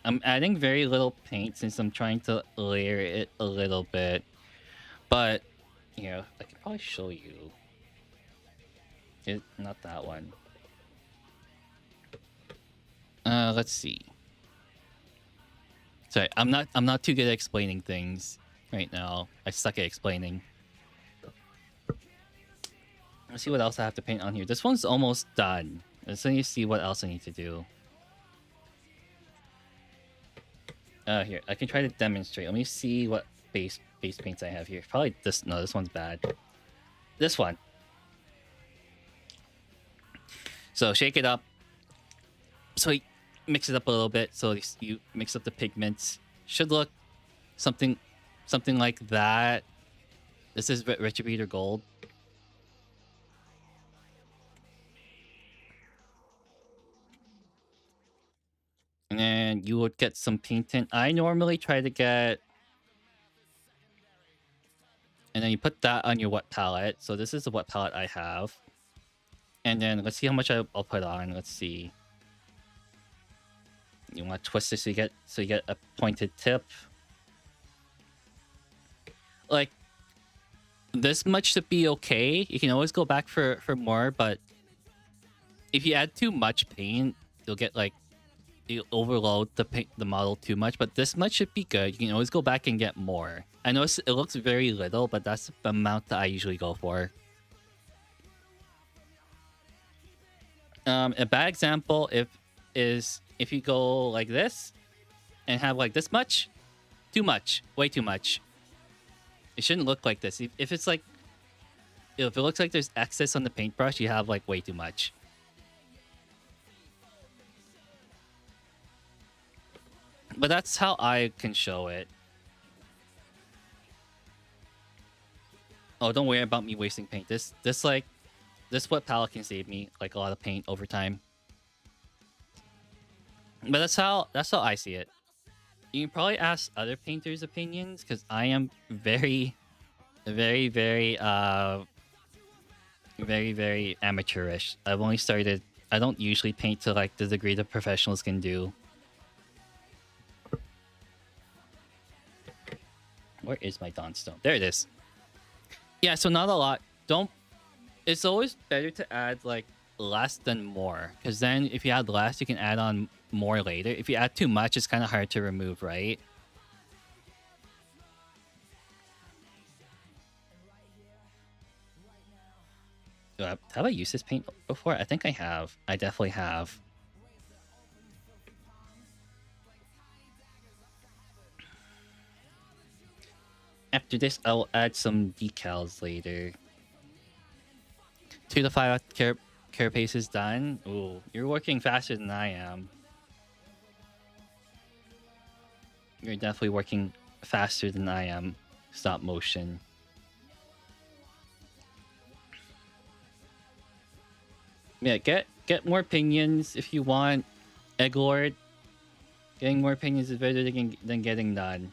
I'm adding very little paint since I'm trying to layer it a little bit. But, you know, I can probably show you. Not that one. Let's see. Sorry, I'm not too good at explaining things right now. I suck at explaining. Let's see what else I have to paint on here. This one's almost done. Let's see what else I need to do. Here, I can try to demonstrate. Let me see what base paints I have here. Probably this. No, this one's bad. This one. So shake it up. So you mix it up a little bit. So you mix up the pigments. Should look something like that. This is Retributor Gold. And then you would get some paint tint. I normally try to get... And then you put that on your wet palette. So this is the wet palette I have. And then let's see how much I'll put on. Let's see. You want to twist it so you get a pointed tip. Like, this much should be okay. You can always go back for more, but if you add too much paint, you'll get like... You overload the model too much, but this much should be good. You can always go back and get more. I know it looks very little, but that's the amount that I usually go for. A bad example if you go like this and have like this much, too much, way too much. It shouldn't look like this. If it's like if it looks like there's excess on the paintbrush, you have like way too much. But that's how I can show it. Oh, don't worry about me wasting paint. This wet palette can save me like a lot of paint over time. But that's how I see it. You can probably ask other painters' opinions because I am very amateurish. I've only started. I don't usually paint to like the degree that professionals can do. Where is my Dawnstone? There it is. Yeah, so not a lot. It's always better to add like less than more, because then if you add less, you can add on more later. If you add too much, it's kind of hard to remove, right? Have I used this paint before? I think I have. I definitely have. After this, I'll add some decals later. 2 to 5 carapace is done. Ooh, you're working faster than I am. You're definitely working faster than I am. Stop motion. Yeah, get more opinions if you want. Egglord. Getting more opinions is better than getting none.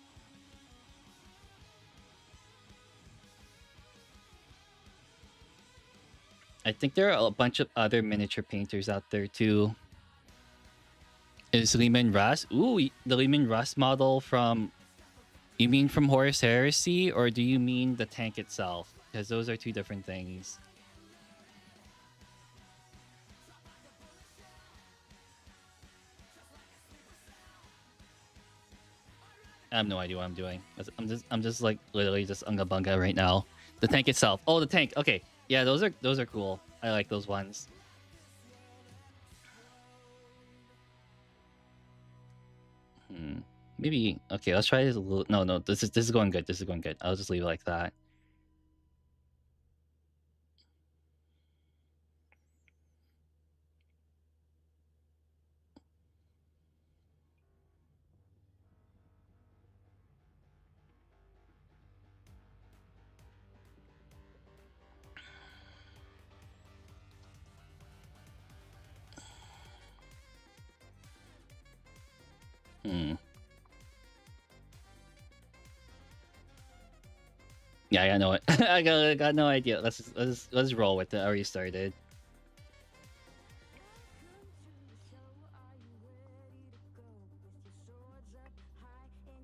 I think there are a bunch of other miniature painters out there too. Is Lehman Russ? Ooh, the Lehman Russ model from... You mean from Horus Heresy, or do you mean the tank itself? Because those are two different things. I have no idea what I'm doing. I'm just like literally just unga bunga right now. The tank itself. Oh, the tank. Okay. Yeah, those are cool. I like those ones. Maybe okay, let's try this a little. No, this is going good. This is going good. I'll just leave it like that. Yeah, I know it. I got no idea. Let's roll with it. I already started.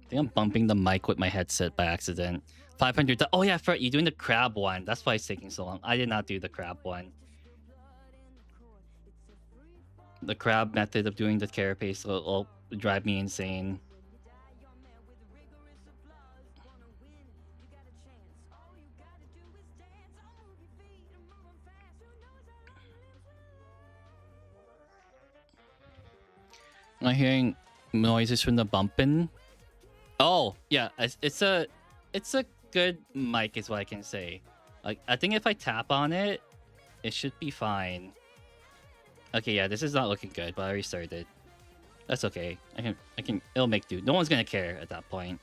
I think I'm bumping the mic with my headset by accident. 500. Oh yeah, you're doing the crab one. That's why it's taking so long. I did not do the crab one. The crab method of doing the carapace will drive me insane. Am I hearing noises from the bumping? Oh yeah, it's a good mic is what I can say. Like I think if I tap on it, it should be fine. Okay, yeah, this is not looking good, but I restarted. That's okay. I can. It'll make do. No one's gonna care at that point.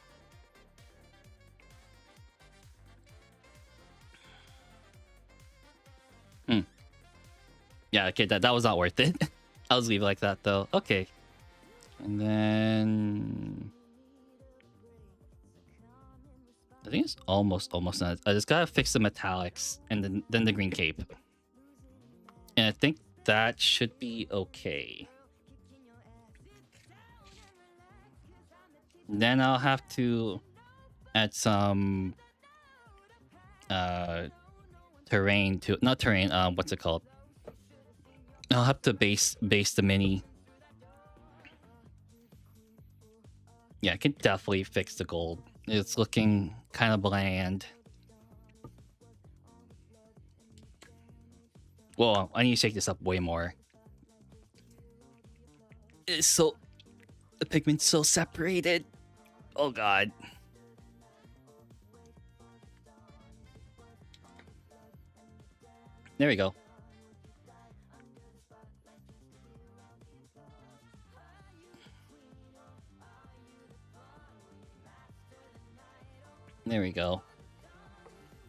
Yeah, okay, that was not worth it. I'll just leave it like that though. Okay, and then I think it's almost done. I just gotta fix the metallics and then the green cape, and I think that should be okay. Then I'll have to add some terrain to not terrain. What's it called? I'll have to base the mini. Yeah, I can definitely fix the gold. It's looking kind of bland. Whoa, I need to shake this up way more. It's so... The pigment's so separated. Oh god. There we go. There we go.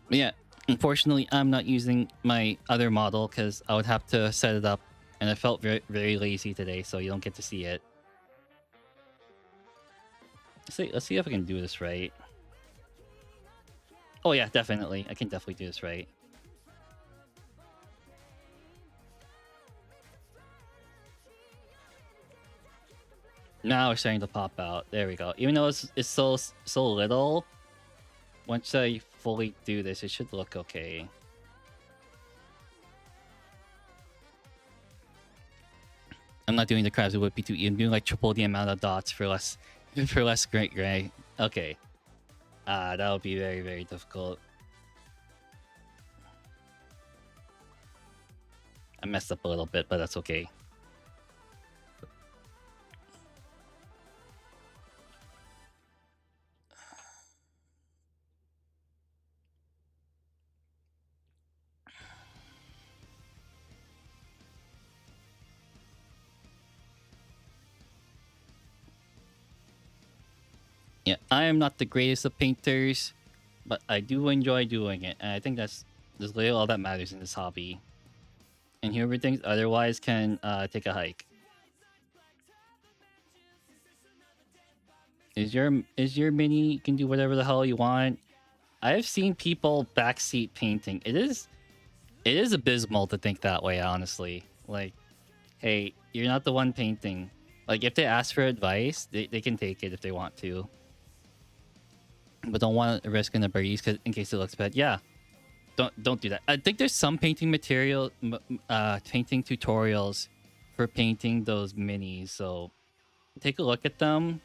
But yeah, unfortunately, I'm not using my other model because I would have to set it up, and I felt very, very lazy today, so you don't get to see it. Let's see if I can do this right. Oh yeah, definitely. I can definitely do this right. Now it's starting to pop out. There we go. Even though it's so little, once I fully do this, it should look okay. I'm not doing the crabs with P2E. I'm doing like triple the amount of dots for less great gray. Okay. That would be very, very difficult. I messed up a little bit, but that's okay. Yeah, I am not the greatest of painters, but I do enjoy doing it, and I think that's really all that matters in this hobby. And whoever thinks otherwise can take a hike. Is your mini? You can do whatever the hell you want. I've seen people backseat painting. It is abysmal to think that way, honestly. Like, hey, you're not the one painting. Like, if they ask for advice, they can take it if they want to. But don't want to risk in a breeze in case it looks bad. Yeah, don't do that. I think there's some painting painting tutorials for painting those minis. So take a look at them,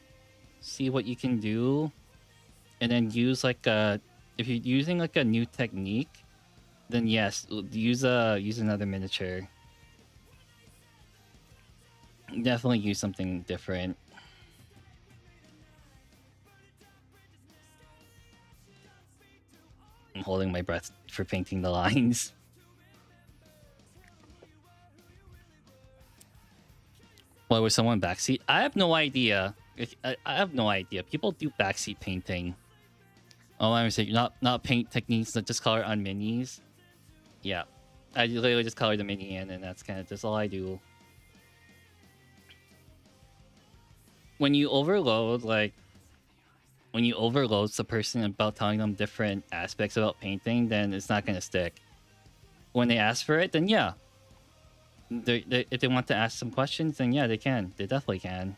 see what you can do, and then use like if you're using like a new technique, then yes, use another miniature. Definitely use something different. I'm holding my breath for painting the lines. Why was someone backseat? I have no idea. I have no idea. People do backseat painting. Oh, I'm saying not paint techniques that just color on minis. Yeah, I literally just color the mini in, and that's kind of just all I do. When you overload the person about telling them different aspects about painting, then it's not gonna stick. When they ask for it, then yeah. If they want to ask some questions, then yeah, they can. They definitely can.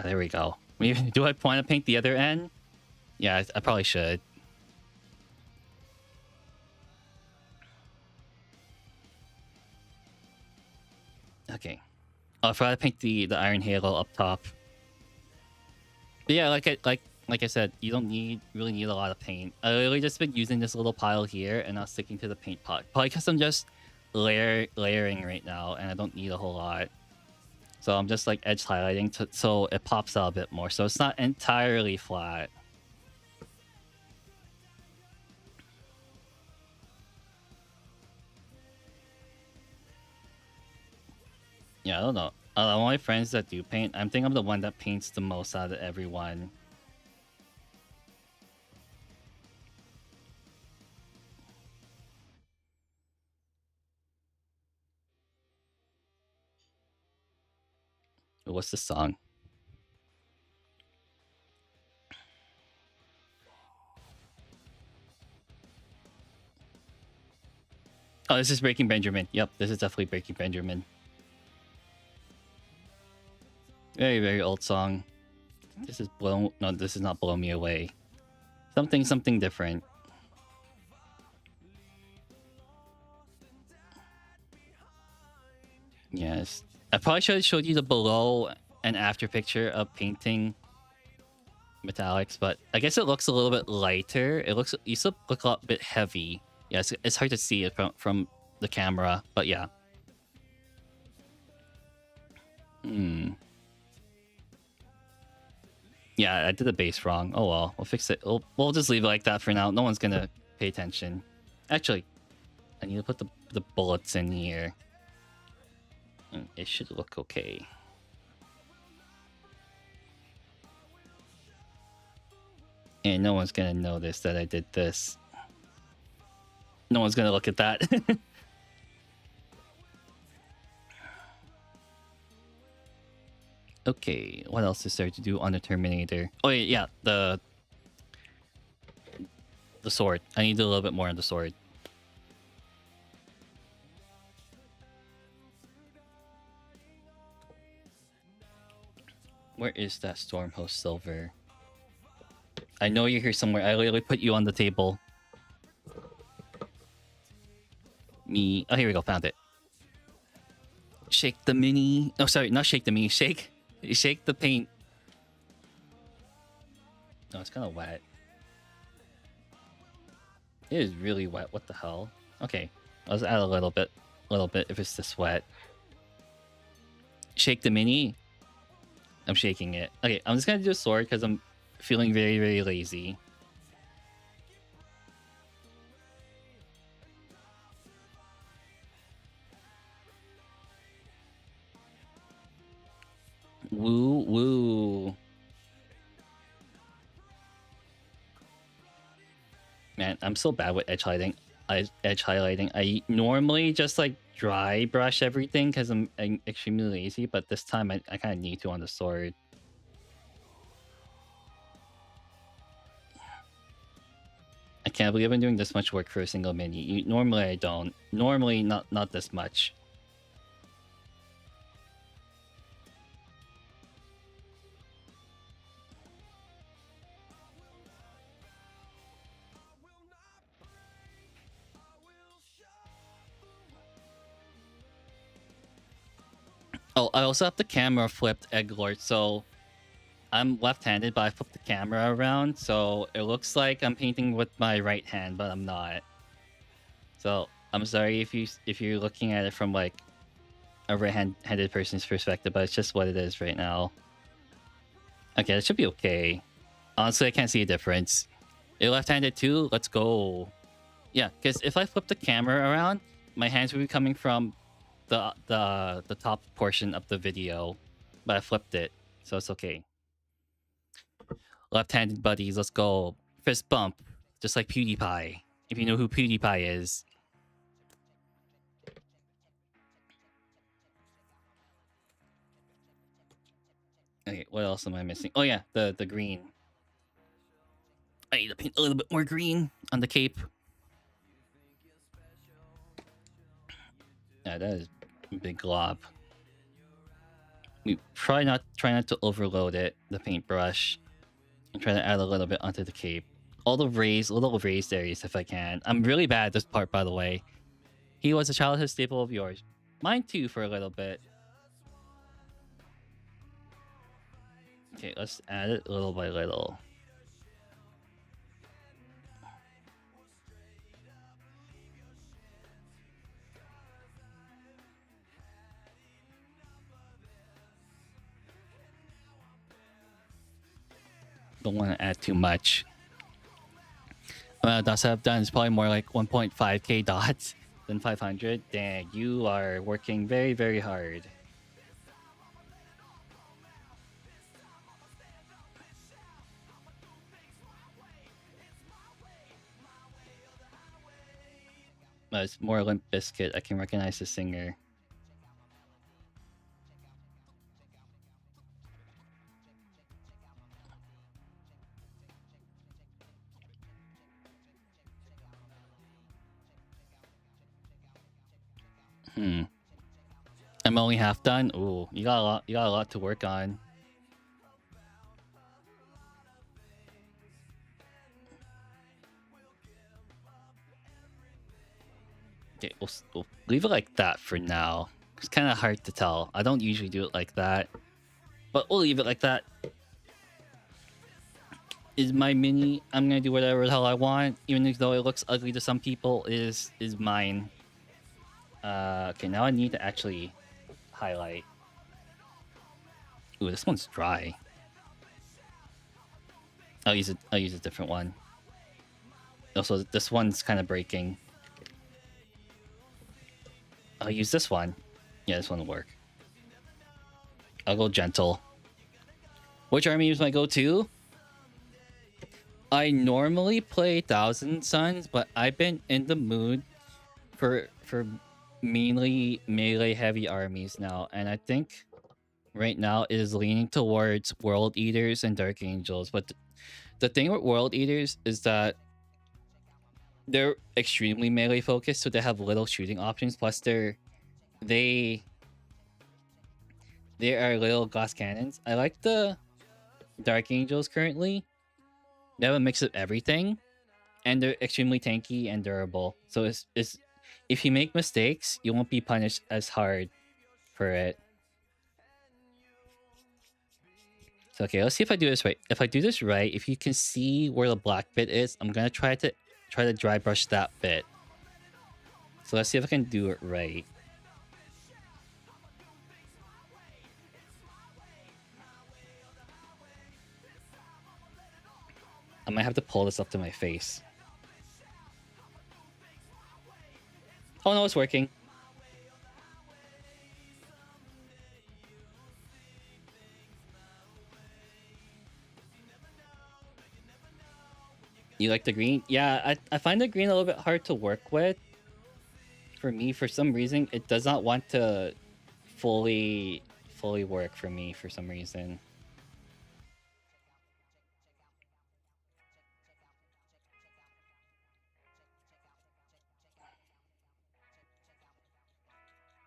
There we go. Do I want to paint the other end? Yeah, I probably should. Okay. Oh, I forgot to paint the iron halo up top. But yeah, like I said, you don't really need a lot of paint. I literally just been using this little pile here and not sticking to the paint pot. Probably because I'm just layering right now, and I don't need a whole lot. So I'm just like edge highlighting so it pops out a bit more. So it's not entirely flat. Yeah, I don't know. All my friends that do paint, I think I'm the one that paints the most out of everyone. What's the song? Oh, this is Breaking Benjamin. Yep, this is definitely Breaking Benjamin. Very, very old song. This is this is not Blow Me Away. Something different. Yes. I probably should have showed you the below and after picture of painting metallics, but I guess it looks a little bit lighter. It used to look a lot bit heavy. Yeah, it's hard to see it from the camera, but yeah. Yeah, I did the base wrong. Oh well, we'll fix it. We'll just leave it like that for now. No one's gonna pay attention. Actually, I need to put the bullets in here. It should look okay. And no one's gonna notice that I did this. No one's gonna look at that. Okay, what else is there to do on the Terminator? Oh yeah, the sword. I need to do a little bit more on the sword. Where is that Stormhost Silver? I know you're here somewhere. I literally put you on the table. Me. Oh, here we go. Found it. Shake the mini. Oh, sorry. Not shake the mini. Shake the paint. No, it's kind of wet. It is really wet. What the hell? Okay. Let's add a little bit if it's this wet. Shake the mini. I'm shaking it. Okay, I'm just gonna do a sword because I'm feeling very, very lazy. Woo woo. Man, I'm so bad with edge highlighting. I normally just like dry brush everything because I'm extremely lazy, but this time I kind of need to on the sword. I can't believe I'm doing this much work for a single mini. Normally I don't. Normally not this much. Oh, I also have the camera flipped, Egglord, so I'm left-handed, but I flipped the camera around, so it looks like I'm painting with my right hand, but I'm not. So I'm sorry if you're looking at it from like a right-handed person's perspective, but it's just what it is right now. Okay, it should be okay. Honestly, I can't see a difference. You're left-handed too? Let's go. Yeah, because if I flip the camera around, my hands will be coming from the top portion of the video, but I flipped it, so it's okay. Left-handed buddies, let's go. Fist bump, just like PewDiePie. If you know who PewDiePie is. Okay, what else am I missing? Oh yeah, the green. I need to paint a little bit more green on the cape. Yeah, that is a big glob. We try not to overload it, the paintbrush, and try to add a little bit onto the cape. All the little raised areas if I can. I'm really bad at this part, by the way. He was a childhood staple of yours. Mine too, for a little bit. Okay, let's add it little by little. Don't want to add too much. Dots I've done is probably more like 1.5k dots than 500. Dang, you are working very, very hard. It's more Limp Bizkit. I can recognize the singer. I'm only half done. Ooh, you got a lot. You got a lot to work on. Okay, we'll leave it like that for now. It's kind of hard to tell. I don't usually do it like that, but we'll leave it like that. is my mini. I'm gonna do whatever the hell I want, even though it looks ugly to some people. Is mine. Okay, now I need to actually highlight. Ooh, this one's dry. I'll use a different one. Also, this one's kind of breaking. I'll use this one. Yeah, this one will work. I'll go gentle. Which army is my go-to? I normally play Thousand Suns, but I've been in the mood for mainly melee heavy armies now, and I think right now it is leaning towards World Eaters and Dark Angels. But the thing with World Eaters is that they're extremely melee focused, so they have little shooting options. Plus, they are little glass cannons. I like the Dark Angels currently. They have a mix of everything, and they're extremely tanky and durable. So it's if you make mistakes, you won't be punished as hard for it. So okay, let's see if I do this right. If I do this right, if you can see where the black bit is, I'm gonna try to dry brush that bit. So let's see if I can do it right. I might have to pull this up to my face. Oh no, it's working. You like the green? Yeah, I find the green a little bit hard to work with. For me, for some reason, it does not want to fully work for me for some reason.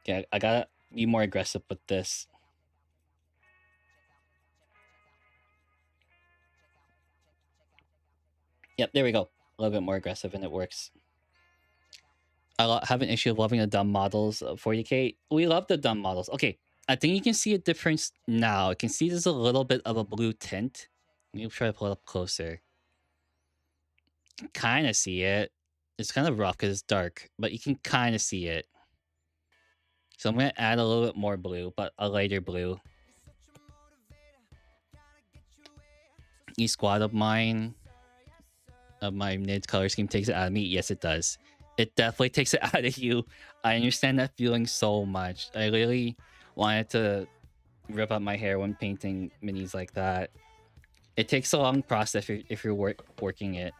Yeah, I gotta be more aggressive with this. Yep, there we go. A little bit more aggressive and it works. I have an issue of loving the dumb models of 40k. We love the dumb models. Okay, I think you can see a difference now. You can see there's a little bit of a blue tint. Let me try to pull it up closer. Kind of see it. It's kind of rough because it's dark, but you can kind of see it. So I'm going to add a little bit more blue, but a lighter blue. Each squad of my mid color scheme takes it out of me. Yes, it does. It definitely takes it out of you. I understand that feeling so much. I really wanted to rip out my hair when painting minis like that. It takes a long process if you're working it.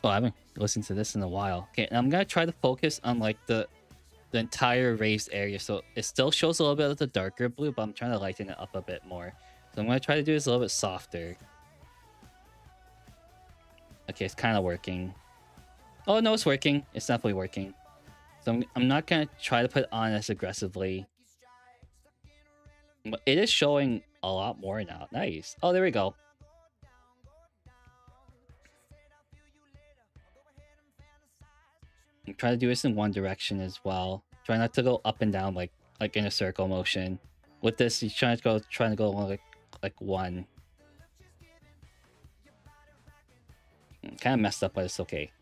Oh, I haven't listened to this in a while. Okay, and I'm gonna try to focus on like the entire raised area, so it still shows a little bit of the darker blue, but I'm trying to lighten it up a bit more. So I'm gonna try to do this a little bit softer. Okay, it's kind of working. Oh no, it's working. It's definitely working. So I'm not gonna try to put it on as aggressively. But it is showing a lot more now. Nice. Oh, there we go. I'm trying to do this in one direction as well. Try not to go up and down like in a circle motion. With this, you're trying to go like one. Kind of messed up, but it's okay.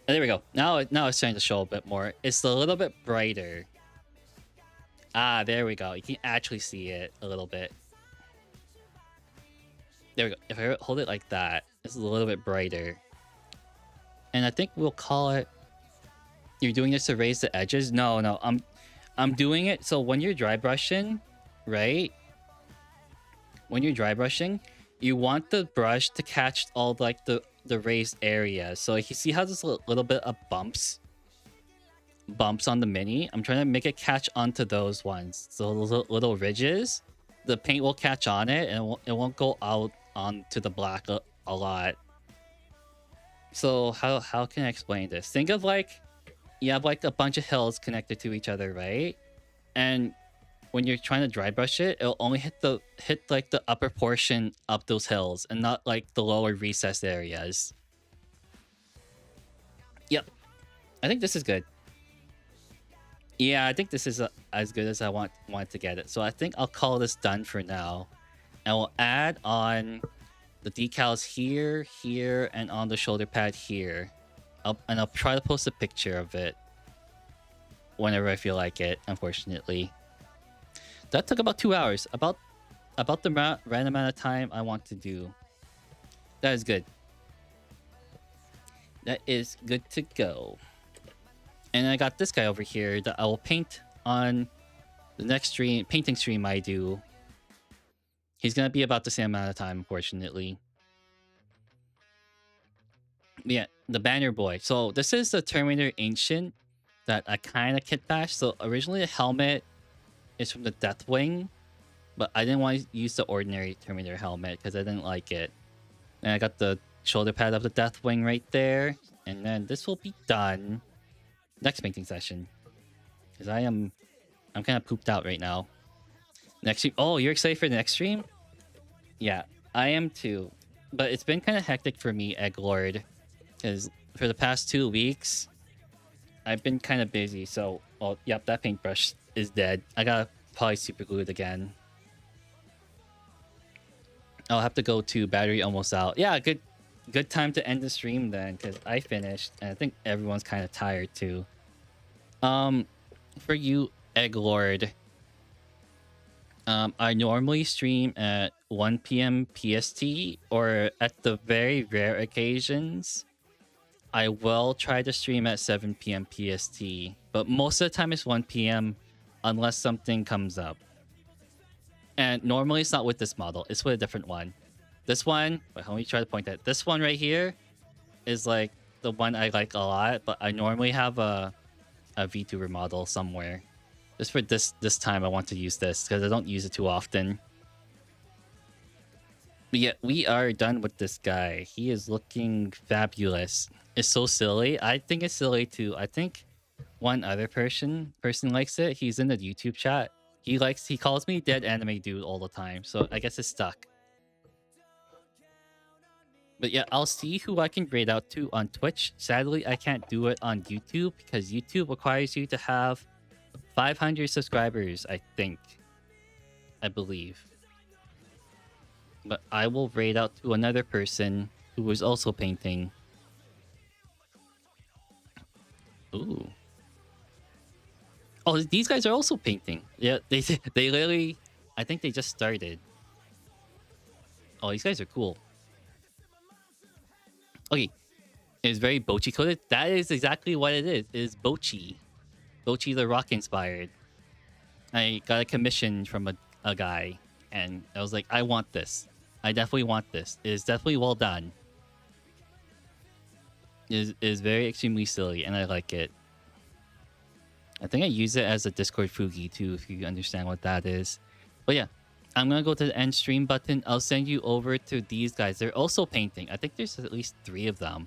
And there we go. Now it's starting to show a bit more. It's a little bit brighter. Ah, there we go. You can actually see it a little bit. There we go. If I hold it like that, it's a little bit brighter. And I think we'll call it... You're doing this to raise the edges? No. I'm doing it so when you're dry brushing, right? When you're dry brushing, you want the brush to catch all like the raised area. So you see how there's a little bit of bumps on the mini? I'm trying to make it catch onto those ones. So those little ridges, the paint will catch on it and it won't go out onto the black a lot. So how can I explain this? Think of like you have like a bunch of hills connected to each other, right? And when you're trying to dry brush it, it'll only hit like the upper portion of those hills and not like the lower recessed areas. I think this is good. Yeah, I think this is as good as I want to get it. So I think I'll call this done for now. And we'll add on the decals here, here, and on the shoulder pad here. And I'll try to post a picture of it whenever I feel like it, unfortunately. That took about 2 hours. About the right amount of time I want to do. That is good. That is good to go. And I got this guy over here that I will paint on the next painting stream I do. He's going to be about the same amount of time, unfortunately. Yeah, the banner boy. So this is the Terminator Ancient that I kind of kit bashed. So originally the helmet is from the Deathwing, but I didn't want to use the ordinary Terminator helmet because I didn't like it. And I got the shoulder pad of the Deathwing right there. And then this will be done next painting session. Because I'm kind of pooped out right now. Next stream. Oh, you're excited for the next stream? Yeah, I am too. But it's been kind of hectic for me, Egglord. Because for the past 2 weeks, I've been kind of busy. So, oh, yep, that paintbrush is dead. I gotta probably super glue it again. I'll have to go to battery almost out. Yeah, good time to end the stream then, because I finished. And I think everyone's kind of tired too. For you, Egglord, I normally stream at 1 p.m. PST, or at the very rare occasions, I will try to stream at 7 p.m. PST. But most of the time it's 1 p.m. unless something comes up. And normally it's not with this model, it's with a different one. This one, wait, let me try to point that. This one right here is like the one I like a lot, but I normally have a VTuber model somewhere. Just for this time I want to use this because I don't use it too often. But yeah, we are done with this guy. He is looking fabulous. It's so silly. I think it's silly too. I think one other person likes it. He's in the YouTube chat. He calls me dead anime dude all the time, so I guess it's stuck. But yeah, I'll see who I can grade out to on Twitch. Sadly, I can't do it on YouTube because YouTube requires you to have 500 subscribers, I believe. But I will raid out to another person who is also painting. Ooh. Oh, these guys are also painting. Yeah, they literally, I think they just started. Oh, these guys are cool. Okay, it's very Bochi coded. That is exactly what it is. It is Bochi. Bochi the Rock inspired. I got a commission from a guy, and I was like, I want this. I definitely want this. It is definitely well done. It is very extremely silly, and I like it. I think I use it as a Discord Fugi too, if you understand what that is. But yeah, I'm gonna go to the end stream button. I'll send you over to these guys. They're also painting. I think there's at least 3 of them.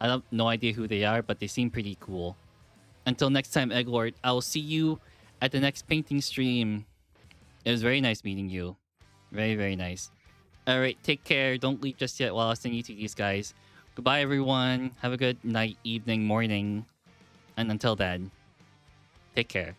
I have no idea who they are, but they seem pretty cool. Until next time, Egglord, I will see you at the next painting stream. It was very nice meeting you. Very, very nice. Alright, take care. Don't leave just yet while I send you to these guys. Goodbye, everyone. Have a good night, evening, morning. And until then, take care.